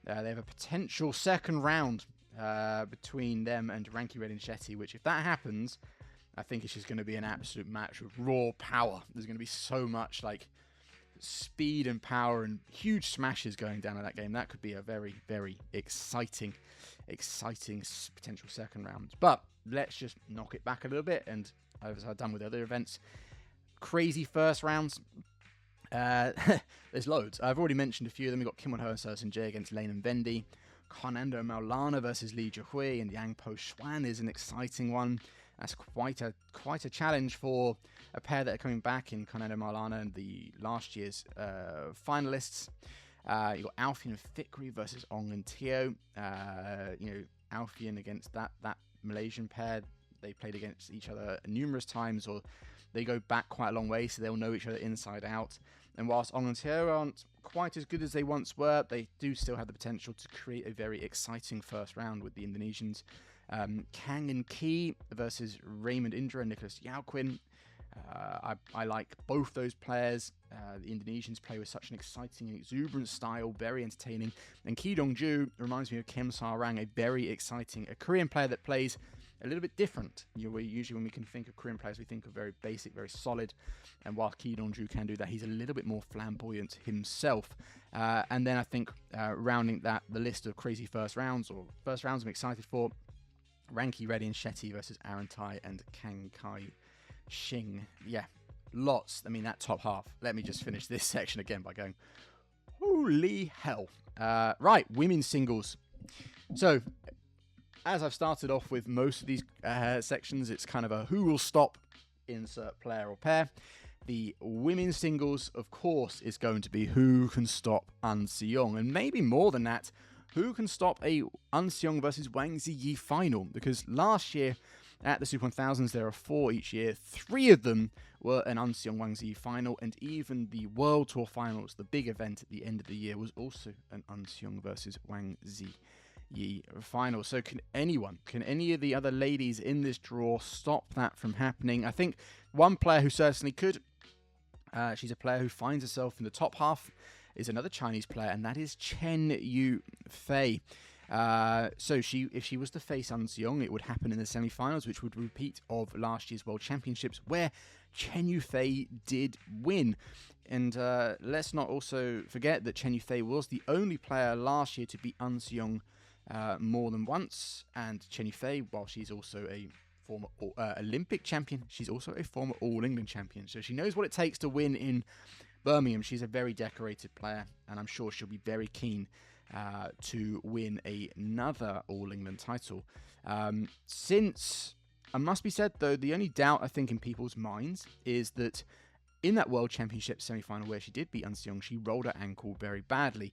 They have a potential second round between them and Ranki Redin-Shetty, which if that happens, I think it's just going to be an absolute match with raw power. There's going to be so much like speed and power and huge smashes going down in that game. That could be a very, very exciting potential second round. But let's just knock it back a little bit. And as I've done with other events, crazy first rounds. There's loads. I've already mentioned a few of them. We've got Kim Won-ho and Seo Seung-jae against Lane and Vendy. Fernando Maulana versus Lee Jihui and Yang Po Xuan is an exciting one. That's quite a challenge for a pair that are coming back in Fernando Maulana and the last year's finalists. You got Alfian and Fikri versus Ong and Teo. Alfian against that Malaysian pair. They played against each other numerous times, or they go back quite a long way, so they'll know each other inside out. And whilst Ong and Teo aren't quite as good as they once were, they do still have the potential to create a very exciting first round with the Indonesians. Kang and Ki versus Raymond Indra and Nicholas Yauquin. I like both those players. The Indonesians play with such an exciting and exuberant style, very entertaining. And Ki Dong-ju reminds me of Kim Sa-rang, a very exciting, a Korean player that plays a little bit different. Usually when we can think of Korean players, we think of very basic, very solid. And while Ki Dong-ju can do that, he's a little bit more flamboyant himself. And then I think rounding the list of crazy first rounds I'm excited for, Ranki Redin-Shetty versus Aaron Tai and Kang Kai Shing. Yeah, lots. I mean, that top half. Let me just finish this section again by going, holy hell. Right, women's singles. So, as I've started off with most of these sections, it's kind of a who will stop, insert player or pair. The women's singles, of course, is going to be who can stop An Se-young. And maybe more than that, who can stop a Unseong versus Wang Ziyi final? Because last year at the Super 1000s, there are 4 each year. 3 of them were an Unseong Wang Ziyi final, and even the World Tour Finals, the big event at the end of the year, was also an Unseong versus Wang Ziyi final. So can any of the other ladies in this draw stop that from happening? I think one player who certainly could, she's a player who finds herself in the top half, is another Chinese player, and that is Chen Yufei. So if she was to face Unseong, it would happen in the semi-finals, which would repeat of last year's World Championships, where Chen Yufei did win. And let's not also forget that Chen Yufei was the only player last year to beat Unseong more than once. And Chen Yufei, while she's also a former Olympic champion, she's also a former All England champion. So she knows what it takes to win in Birmingham. She's a very decorated player, and I'm sure she'll be very keen to win another All England title. Since, it must be said though, the only doubt I think in people's minds is that in that World Championship semi-final where she did beat Unseong, she rolled her ankle very badly.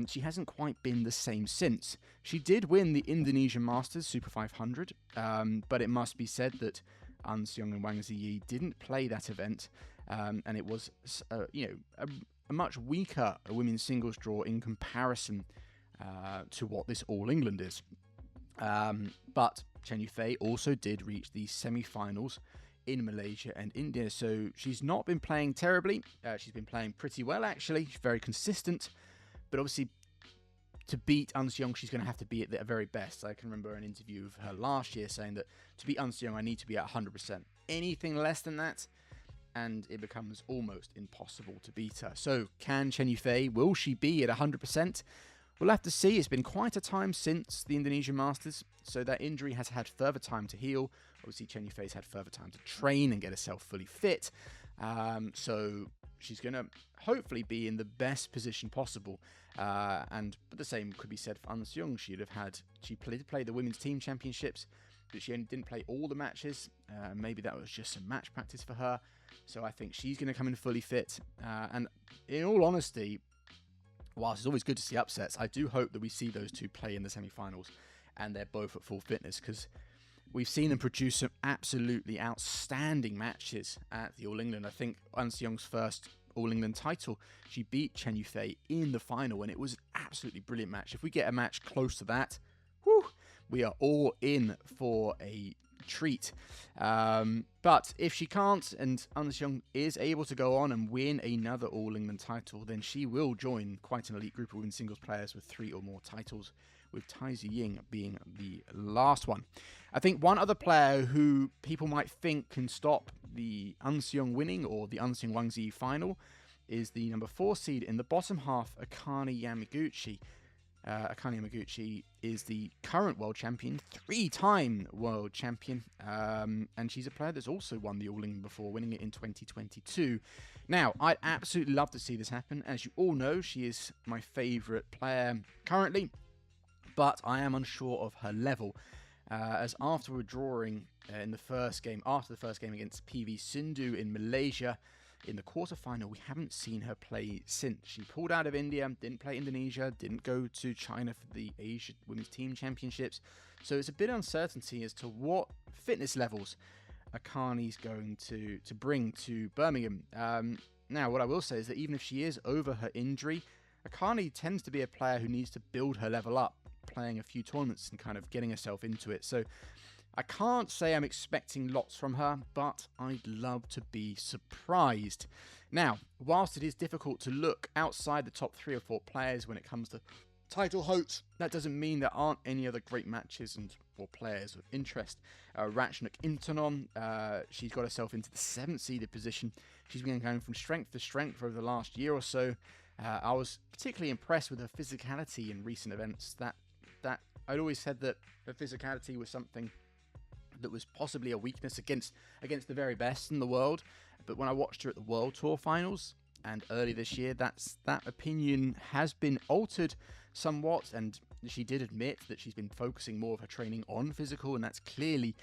She hasn't quite been the same since. She did win the Indonesian Masters Super 500, but it must be said that Unseong and Wang Ziyi didn't play that event, and it was a much weaker women's singles draw in comparison to what this All England is. But Chen Yufei also did reach the semi-finals in Malaysia and India, so she's not been playing terribly. She's been playing pretty well, actually. She's very consistent, but obviously to beat Unseong, she's going to have to be at the very best. I can remember an interview of her last year saying that to beat Unseong, I need to be at 100%. Anything less than that, and it becomes almost impossible to beat her. So can Chen Yufei, will she be at 100%? We'll have to see. It's been quite a time since the Indonesian Masters, so that injury has had further time to heal. Obviously, Chen Yufei's had further time to train and get herself fully fit. So she's going to hopefully be in the best position possible. But the same could be said for Unseong. She did play the Women's Team Championships, but she only didn't play all the matches. Maybe that was just some match practice for her. So I think she's going to come in fully fit. And in all honesty, whilst it's always good to see upsets, I do hope that we see those two play in the semi-finals and they're both at full fitness, because we've seen them produce some absolutely outstanding matches at the All England. I think Unseong's first All England title, she beat Chen Yufei in the final, and it was an absolutely brilliant match. If we get a match close to that, we are all in for a treat. But if she can't, and Unseong is able to go on and win another All England title, then she will join quite an elite group of women's singles players with 3 or more titles, with Tai Ziying being the last one. I think one other player who people might think can stop the Unseong winning or the Unseong Wang Ziyi final is the number 4 seed in the bottom half, Akane Yamaguchi. Akane Yamaguchi is the current world champion, 3-time world champion, and she's a player that's also won the All England before, winning it in 2022. Now, I'd absolutely love to see this happen. As you all know, she is my favourite player currently, but I am unsure of her level, as after withdrawing in the first game, after the first game against PV Sindhu in Malaysia, in the quarterfinal, we haven't seen her play since. She pulled out of India, didn't play Indonesia, didn't go to China for the Asia Women's Team Championships. So it's a bit of uncertainty as to what fitness levels Akane's going to bring to Birmingham. Now, what I will say is that even if she is over her injury, Akane tends to be a player who needs to build her level up, playing a few tournaments and kind of getting herself into it. So I can't say I'm expecting lots from her, but I'd love to be surprised. Now, whilst it is difficult to look outside the top 3 or 4 players when it comes to title hopes, that doesn't mean there aren't any other great matches or players of interest. Ratchnuk Intanon, she's got herself into the 7th seeded position. She's been going from strength to strength over the last year or so. I was particularly impressed with her physicality in recent events. That I'd always said that her physicality was something that was possibly a weakness against the very best in the world. But when I watched her at the World Tour Finals and early this year, that opinion has been altered somewhat, and she did admit that she's been focusing more of her training on physical, and that's clearly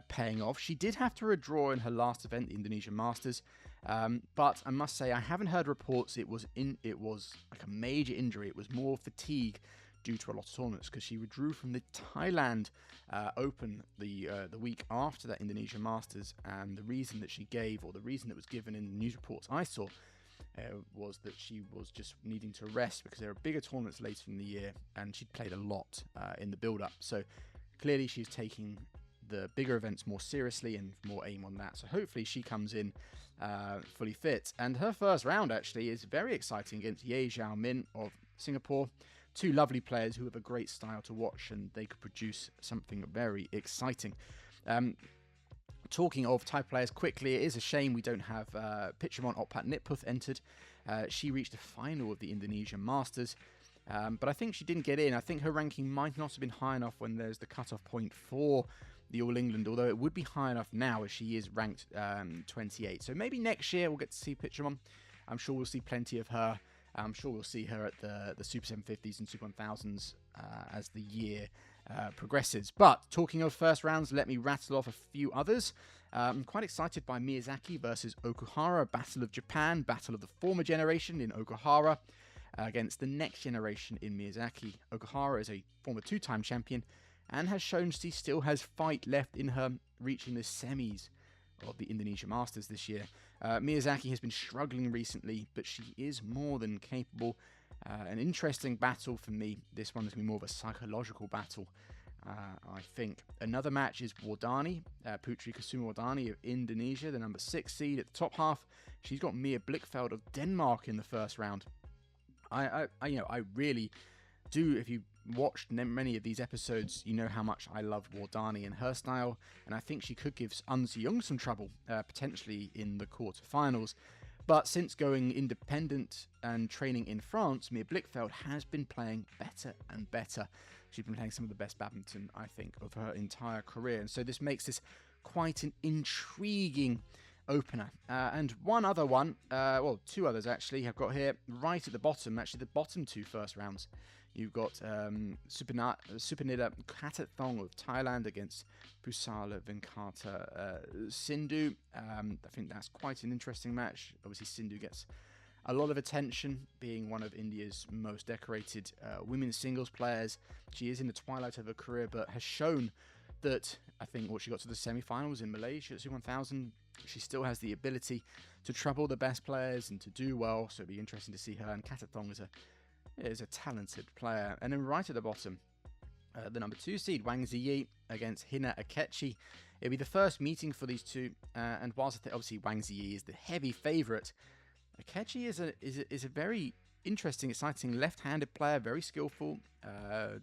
paying off. She did have to withdraw in her last event, the Indonesian Masters, but I must say I haven't heard reports it was like a major injury. It was more fatigue due to a lot of tournaments, because she withdrew from the Thailand Open the week after that Indonesia Masters, and the reason that she gave, or the reason that was given in the news reports I saw, was that she was just needing to rest because there are bigger tournaments later in the year, and she'd played a lot in the build-up. So clearly she's taking the bigger events more seriously and more aim on that. So hopefully she comes in fully fit. And her first round actually is very exciting against Ye Zhao Min of Singapore. Two lovely players who have a great style to watch, and they could produce something very exciting. Talking of Thai players quickly, it is a shame we don't have Pitchamon Okpat-Nitputh entered. She reached the final of the Indonesian Masters, but I think she didn't get in. I think her ranking might not have been high enough when there's the cutoff point for the All England, although it would be high enough now as she is ranked 28. So maybe next year we'll get to see Pitchamon. I'm sure we'll see plenty of her. I'm sure we'll see her at the Super 750s and Super 1000s as the year progresses. But talking of first rounds, let me rattle off a few others. I'm quite excited by Miyazaki versus Okuhara, Battle of Japan, battle of the former generation in Okuhara against the next generation in Miyazaki. Okuhara is a former two-time champion and has shown she still has fight left in her, reaching the semis of the Indonesia Masters this year. Miyazaki has been struggling recently, but she is more than capable. An interesting battle for me. This one is going to be more of a psychological battle, I think. Another match is Wardani, Putri Kusuma Wardani of Indonesia, the number 6 seed at the top half. She's got Mia Blichfeld of Denmark in the first round. I really do. If you watched many of these episodes, you know how much I love Wardani and her style, and I think she could give An Se-young some trouble, potentially in the quarterfinals. But since going independent and training in France, Mia Blichfeld has been playing better and better. She's been playing some of the best badminton, I think, of her entire career. And so this makes this quite an intriguing opener. And one other one, well, two others actually, I've got here right at the bottom, actually the bottom two first rounds. You've got Supanida Katathong of Thailand against Pusala Venkata Sindhu. I think that's quite an interesting match. Obviously, Sindhu gets a lot of attention, being one of India's most decorated women's singles players. She is in the twilight of her career, but has shown that, I think, she got to the semi-finals in Malaysia at Super 1000. She still has the ability to trouble the best players and to do well, so it'll be interesting to see her. And Katathong is a talented player. And then right at the bottom, the number 2 seed, Wang Ziyi against Hina Akechi. It'll be the first meeting for these two, and whilst obviously Wang Ziyi is the heavy favourite, Akechi is a very interesting, exciting left-handed player, very skillful.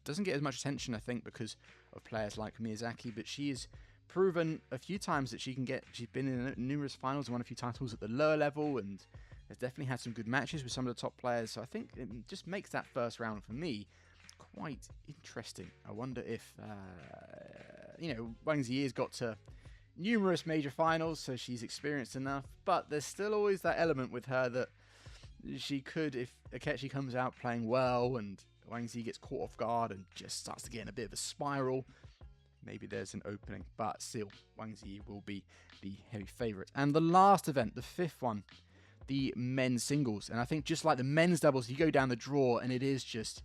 Doesn't get as much attention, I think, because of players like Miyazaki, but she has proven a few times that she's been in numerous finals and won a few titles at the lower level, and has definitely had some good matches with some of the top players. So I think it just makes that first round for me quite interesting. I wonder if, Wang Ziyi's got to numerous major finals, so she's experienced enough. But there's still always that element with her that she could, if Akechi comes out playing well and Wang Ziyi gets caught off guard and just starts to get in a bit of a spiral, maybe there's an opening. But still, Wang Ziyi will be the heavy favourite. And the last event, the fifth one, the men's singles. And I think just like the men's doubles, you go down the draw and it is just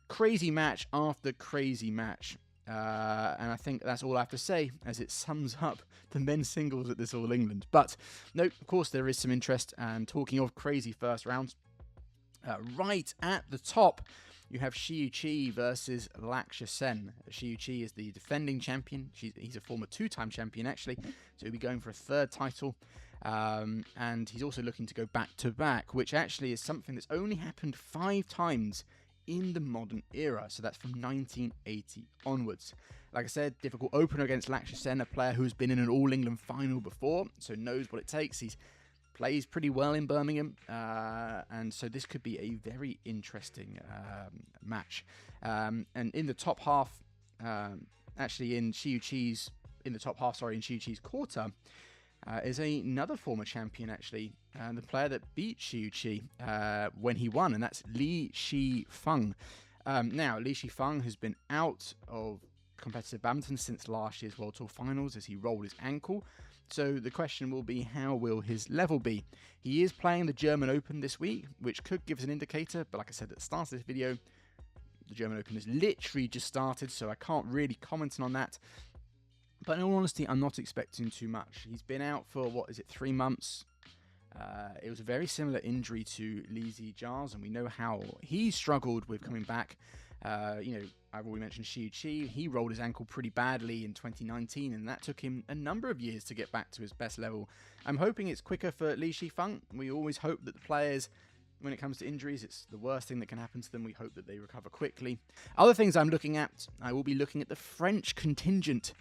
crazy match after crazy match. And I think that's all I have to say, as it sums up the men's singles at this All England. But no, of course there is some interest. And talking of crazy first rounds, right at the top, you have Shiyu Chi versus Lakshya Sen. Shiyu Chi is the defending champion. He's a former two-time champion, actually. So he'll be going for a third title. And he's also looking to go back-to-back, which actually is something that's only happened 5 times in the modern era. So that's from 1980 onwards. Like I said, difficult opener against Lakshya Sen, a player who's been in an All England final before, so knows what it takes. He's plays pretty well in Birmingham, and so this could be a very interesting match. And in the top half, actually in Shiyu Chi's quarter, is another former champion, actually, the player that beat Shiyu Chi when he won, and that's Li Shifeng. Now, Li Shifeng has been out of competitive badminton since last year's World Tour Finals as he rolled his ankle. So the question will be, how will his level be? He is playing the German Open this week, which could give us an indicator, but like I said at the start of this video, The German Open has literally just started, so I can't really comment on that. But in all honesty, I'm not expecting too much. He's been out for, 3 months? It was a very similar injury to Lizzie Jars, and we know how he struggled with coming back. I've already mentioned Shida. He rolled his ankle pretty badly in 2019, and that took him a number of years to get back to his best level. I'm hoping it's quicker for Li Shifeng. We always hope that the players, when it comes to injuries, it's the worst thing that can happen to them. We hope that they recover quickly. Other things I'm looking at, I will be looking at the French contingent,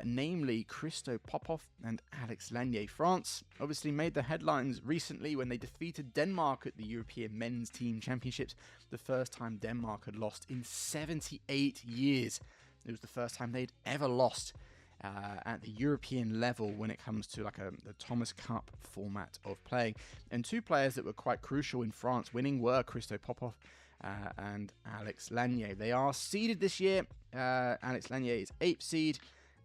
namely Christo Popov and Alex Lanier. France obviously made the headlines recently when they defeated Denmark at the European Men's Team Championships, the first time Denmark had lost in 78 years. It was the first time they'd ever lost at the European level when it comes to the Thomas Cup format of playing. And two players that were quite crucial in France winning were Christo Popov and Alex Lanier. They are seeded this year. Alex Lanier is 8th seed,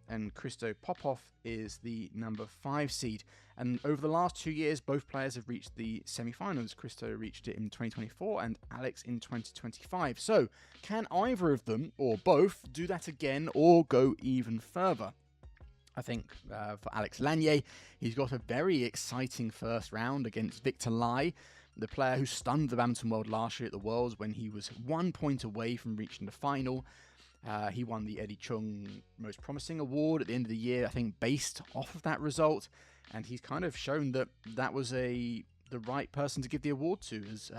and Christo Popov is the number 5 seed. And over the last 2 years, both players have reached the semi-finals. Christo reached it in 2024 and Alex in 2025. So, can either of them, or both, do that again or go even further? I think for Alex Lanier, he's got a very exciting first round against Victor Lai, the player who stunned the badminton world last year at the Worlds when he was 1 point away from reaching the final. He won the Eddie Chung Most Promising Award at the end of the year, I think, based off of that result. And he's kind of shown that that was the right person to give the award to, as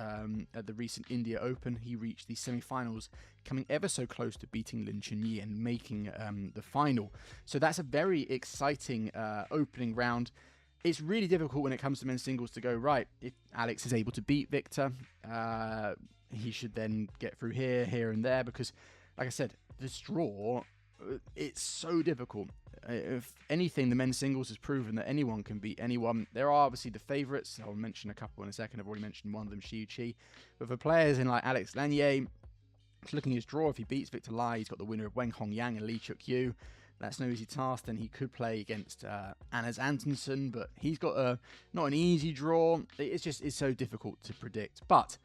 at the recent India Open, he reached the semi-finals, coming ever so close to beating Lin Chunyi and making the final. So that's a very exciting opening round. It's really difficult when it comes to men's singles to go, right, if Alex is able to beat Victor, he should then get through here and there, because, like I said, this draw, it's so difficult. If anything, the men's singles has proven that anyone can beat anyone. There are obviously the favourites. I'll mention a couple in a second. I've already mentioned one of them, Shida. But for players in like Alex Lanier, looking at his draw, if he beats Victor Lai, he's got the winner of Wen Hongyang and Lee Chuk Yu. That's no easy task. Then he could play against Anders Antonsen, but he's got not an easy draw. It's so difficult to predict. But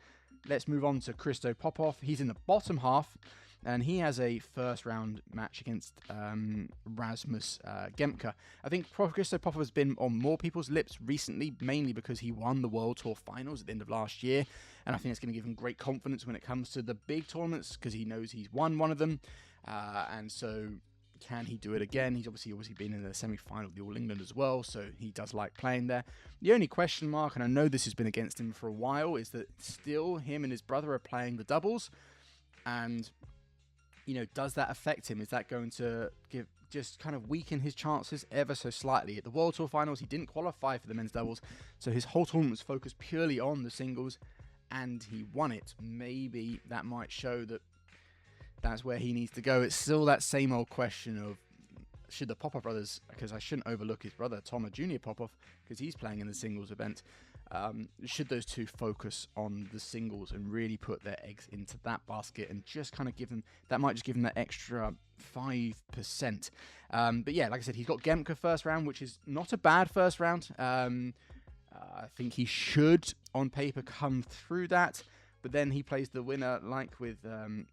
let's move on to Christo Popov. He's in the bottom half, and he has a first round match against Rasmus Gemke. I think Christo Popov has been on more people's lips recently, mainly because he won the World Tour Finals at the end of last year, and I think it's going to give him great confidence when it comes to the big tournaments, because he knows he's won one of them, and so can he do it again? He's obviously been in the semi-final of the All England as well, so he does like playing there. The only question mark, and I know this has been against him for a while, is that still him and his brother are playing the doubles, and does that affect him? Is that going to just kind of weaken his chances ever so slightly? At the World Tour Finals, he didn't qualify for the men's doubles, so his whole tournament was focused purely on the singles, and he won it. Maybe that might show that that's where he needs to go. It's still that same old question of, should the Popov brothers, because I shouldn't overlook his brother, Toma Junior Popov, because he's playing in the singles event, should those two focus on the singles and really put their eggs into that basket and just kind of give them, that might just give them that extra 5%. But yeah, like I said, he's got Gemke first round, which is not a bad first round. I think he should, on paper, come through that. But then he plays the winner, like with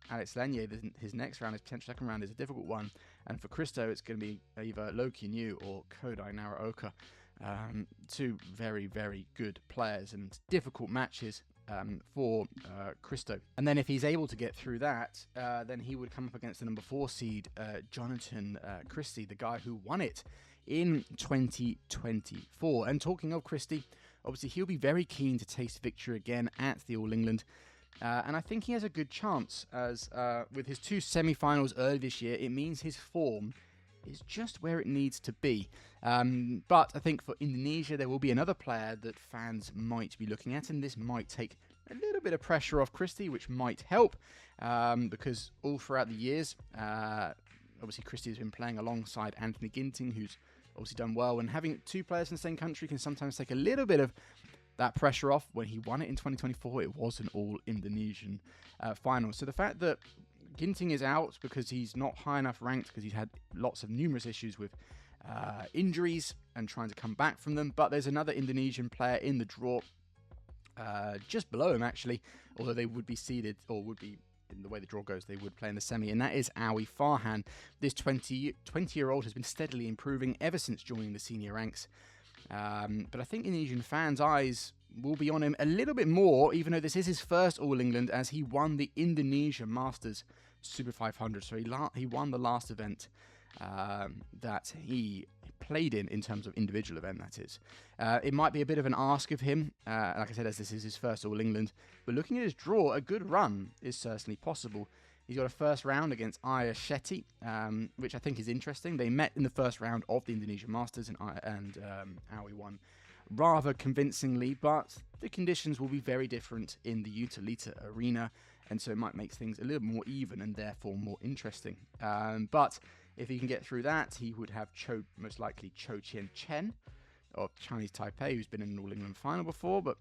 Alex Lanier. His next round, his potential second round, is a difficult one. And for Christo, it's going to be either Low Yu or Kodai Naraoka. Two very, very good players and difficult matches for Christo. And then if he's able to get through that, then he would come up against the number 4 seed, Jonathan Christie, the guy who won it in 2024. And talking of Christie, obviously he'll be very keen to taste victory again at the All England. And I think he has a good chance, as with his 2 semi-finals early this year, it means his form is just where it needs to be. But I think for Indonesia, there will be another player that fans might be looking at, and this might take a little bit of pressure off Christie, which might help, because all throughout the years, obviously Christie has been playing alongside Anthony Ginting, who's obviously done well, and having 2 players in the same country can sometimes take a little bit of that pressure off. When he won it in 2024, it was an all-Indonesian final. So the fact that Ginting is out because he's not high enough ranked, because he's had numerous issues with injuries and trying to come back from them, but there's another Indonesian player in the draw just below him, actually, although they would be seeded, or would be in the way the draw goes, they would play in the semi, and that is Awi Farhan. This 20-year-old has been steadily improving ever since joining the senior ranks. But I think Indonesian fans' eyes will be on him a little bit more, even though this is his first All England, as he won the Indonesia Masters Super 500. So he won the last event that he played in terms of individual event, that is. It might be a bit of an ask of him, like I said, as this is his first All England, but looking at his draw, a good run is certainly possible. He's got a first round against Aya Shetty, which I think is interesting. They met in the first round of the Indonesia Masters, and Awi won rather convincingly, but the conditions will be very different in the Utilita arena, and so it might make things a little more even and therefore more interesting. But if he can get through that, he would have most likely Cho Chien Chen of Chinese Taipei, who's been in an All England final before, but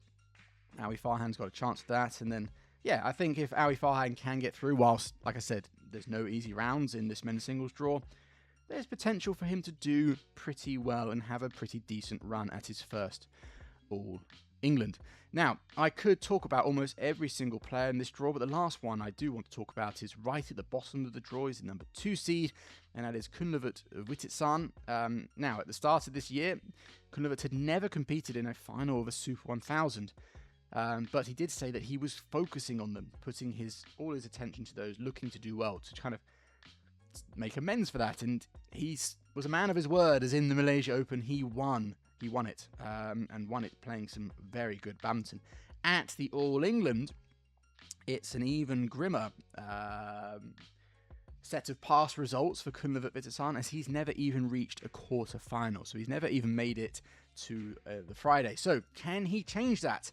Awi Farhan's got a chance at that. And then, yeah, I think if Awi Farhan can get through, whilst, like I said, there's no easy rounds in this men's singles draw, there's potential for him to do pretty well and have a pretty decent run at his first All England. Now, I could talk about almost every single player in this draw, but the last one I do want to talk about is right at the bottom of the draw. Is the number 2 seed, and that is Kunlavat Wititsan. Now, at the start of this year, Kunlavat had never competed in a final of a Super 1000, but he did say that he was focusing on them, putting all his attention to those looking to do well, to kind of make amends for that, and he was a man of his word, as in the Malaysia Open, he won it, and won it playing some very good badminton. At the All England, it's an even grimmer set of past results for Kunlavat Wititsan, as he's never even reached a quarter final, so he's never even made it to the Friday. So can he change that?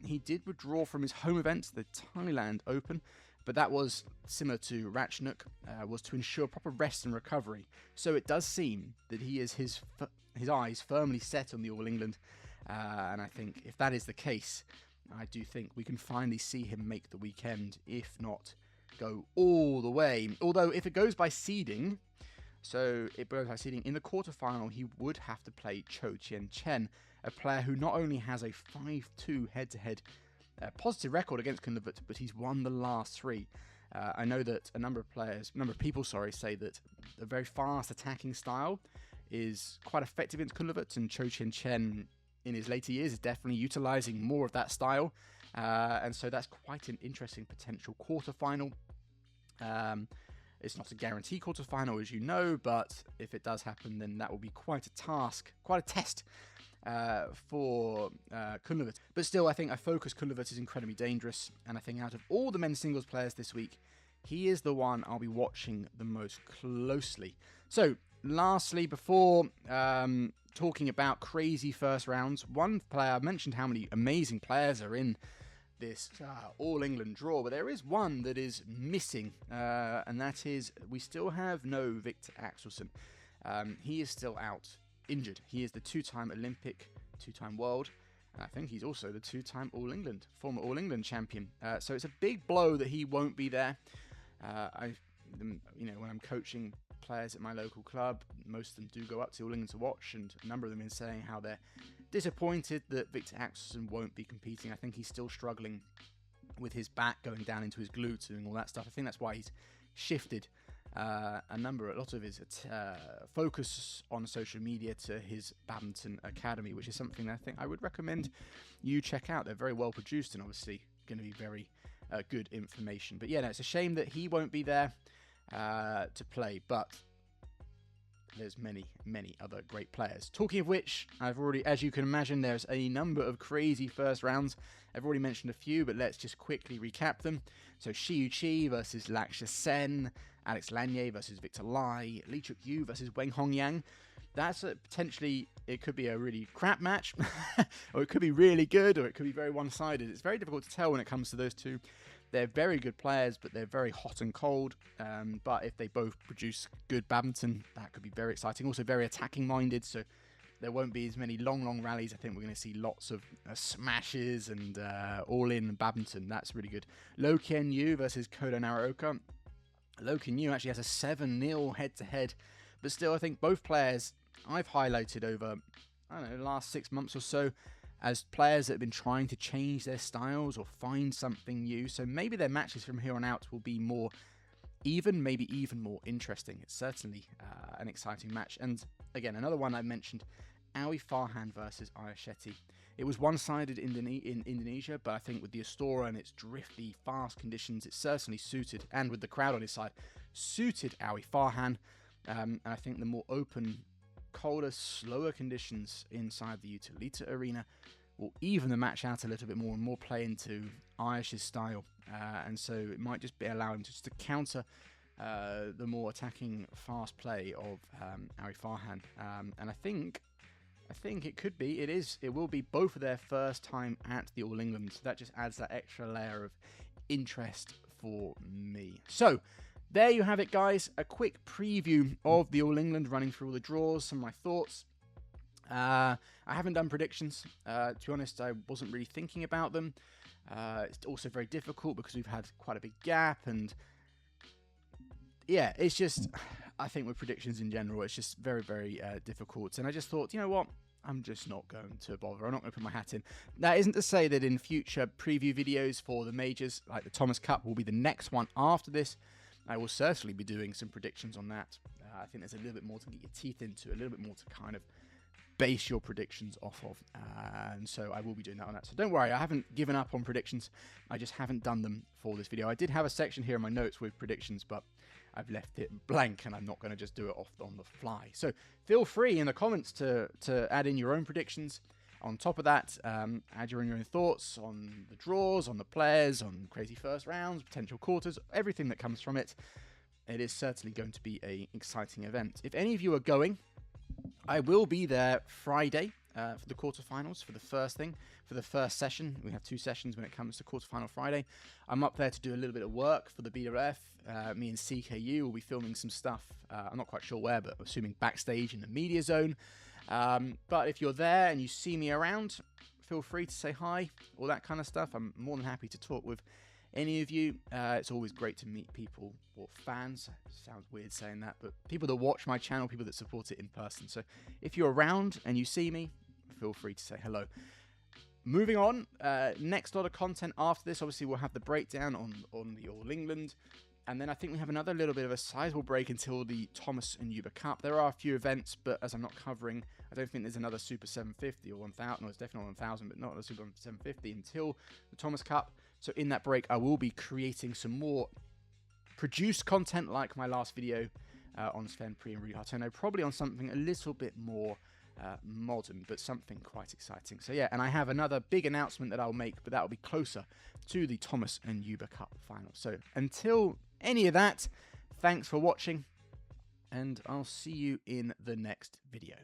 He did withdraw from his home event, the Thailand Open, but that was similar to Ratchnuk, was to ensure proper rest and recovery. So it does seem that he is his eyes firmly set on the All England, and I think if that is the case, I do think we can finally see him make the weekend, if not go all the way. Although if it goes by seeding, in the quarterfinal, he would have to play Cho Chien Chen, a player who not only has a 5-2 head-to-head positive record against Kunlavat, but he's won the last 3. I know that a number of people say that a very fast attacking style is quite effective against Kunlavat, and Cho Chien Chen in his later years is definitely utilising more of that style, and so that's quite an interesting potential quarterfinal. It's not a guarantee quarterfinal, as you know, but if it does happen, then that will be quite a task, quite a test for Kunlavat. But still, I think Kunlavat is incredibly dangerous, and I think out of all the men's singles players this week, he is the one I'll be watching the most closely. So, lastly, before talking about crazy first rounds, one player, I mentioned how many amazing players are in this All England draw, but there is one that is missing, and that is, we still have no Victor Axelsen. He is still out injured. He is the 2-time Olympic, 2-time world, and I think he's also the 2-time former All England champion. So it's a big blow that he won't be there. When I'm coaching players at my local club, most of them do go up to All England to watch, and a number of them are saying how they're disappointed that Victor Axelsen won't be competing. I think he's still struggling with his back going down into his glutes, doing all that stuff. I think that's why he's shifted a lot of his focus on social media to his Badminton Academy, which is something that I think I would recommend you check out. They're very well produced and obviously going to be very good information. But yeah, no, it's a shame that he won't be there to play, but there's many other great players. Talking of which, as you can imagine, there's a number of crazy first rounds. I've already mentioned a few, but let's just quickly recap them. So Shi Yuqi versus Lakshya Sen, Alex Lanier versus Victor Lai, Lee Chuk Yu versus Weng Hongyang. That's potentially, it could be a really crap match, or it could be really good, or it could be very one-sided. It's very difficult to tell when it comes to those two. They're very good players, but they're very hot and cold. But if they both produce good badminton, that could be very exciting. Also very attacking-minded, so there won't be as many long rallies. I think we're going to see lots of smashes and all-in badminton. That's really good. Lo Kien Yu versus Koda Naraoka. Lo Kien Yu actually has a 7-0 head-to-head, but still, I think both players I've highlighted over, the last 6 months or so, as players that have been trying to change their styles or find something new. So maybe their matches from here on out will be more even, maybe even more interesting. It's certainly an exciting match. And again, another one I mentioned, Awi Farhan versus Igarashi. It was one-sided in Indonesia, but I think with the Astora and its drifty, fast conditions, it certainly suited, and with the crowd on his side, suited Awi Farhan. And I think the more open, colder, slower conditions inside the Utilita arena will even the match out a little bit more and more play into Ayash's style. And so it might just be allow him to counter the more attacking, fast play of Awi Farhan. And I think it could be, it will be both of their first time at the All England. So that just adds that extra layer of interest for me. So there you have it, guys. A quick preview of the All England, running through all the draws, some of my thoughts. I haven't done predictions. To be honest, I wasn't really thinking about them. It's also very difficult because we've had quite a big gap, and yeah, it's just, I think with predictions in general, it's just very, very difficult. And I just thought, you know what? I'm just not going to bother. I'm not going to put my hat in. That isn't to say that in future preview videos for the majors, like the Thomas Cup will be the next one after this, I will certainly be doing some predictions on that. I think there's a little bit more to get your teeth into, a little bit more to kind of base your predictions off of. And so I will be doing that on that. So don't worry, I haven't given up on predictions. I just haven't done them for this video. I did have a section here in my notes with predictions, but I've left it blank, and I'm not going to just do it off on the fly. So feel free in the comments to add in your own predictions. On top of that, add your own thoughts on the draws, on the players, on crazy first rounds, potential quarters, everything that comes from it. It is certainly going to be an exciting event. If any of you are going, I will be there Friday for the quarterfinals, for the first session. We have 2 sessions when it comes to quarterfinal Friday. I'm up there to do a little bit of work for the BWF. Me and CKU will be filming some stuff. I'm not quite sure where, but assuming backstage in the media zone. But if you're there and you see me around, feel free to say hi, all that kind of stuff. I'm more than happy to talk with any of you. It's always great to meet people, or fans. Sounds weird saying that, but people that watch my channel, people that support it in person. So if you're around and you see me, feel free to say hello. Moving on, next lot of content after this, obviously we'll have the breakdown on the All England. And then I think we have another little bit of a sizable break until the Thomas and Yuba Cup. There are a few events, but as I'm not covering, I don't think there's another Super 750 or 1000. No, it's definitely 1000, but not a Super 750 until the Thomas Cup. So in that break, I will be creating some more produced content like my last video on Sven Pre and Muralitharan. Probably on something a little bit more modern, but something quite exciting. So yeah, and I have another big announcement that I'll make, but that will be closer to the Thomas and Yuba Cup final. So until any of that, thanks for watching, and I'll see you in the next video.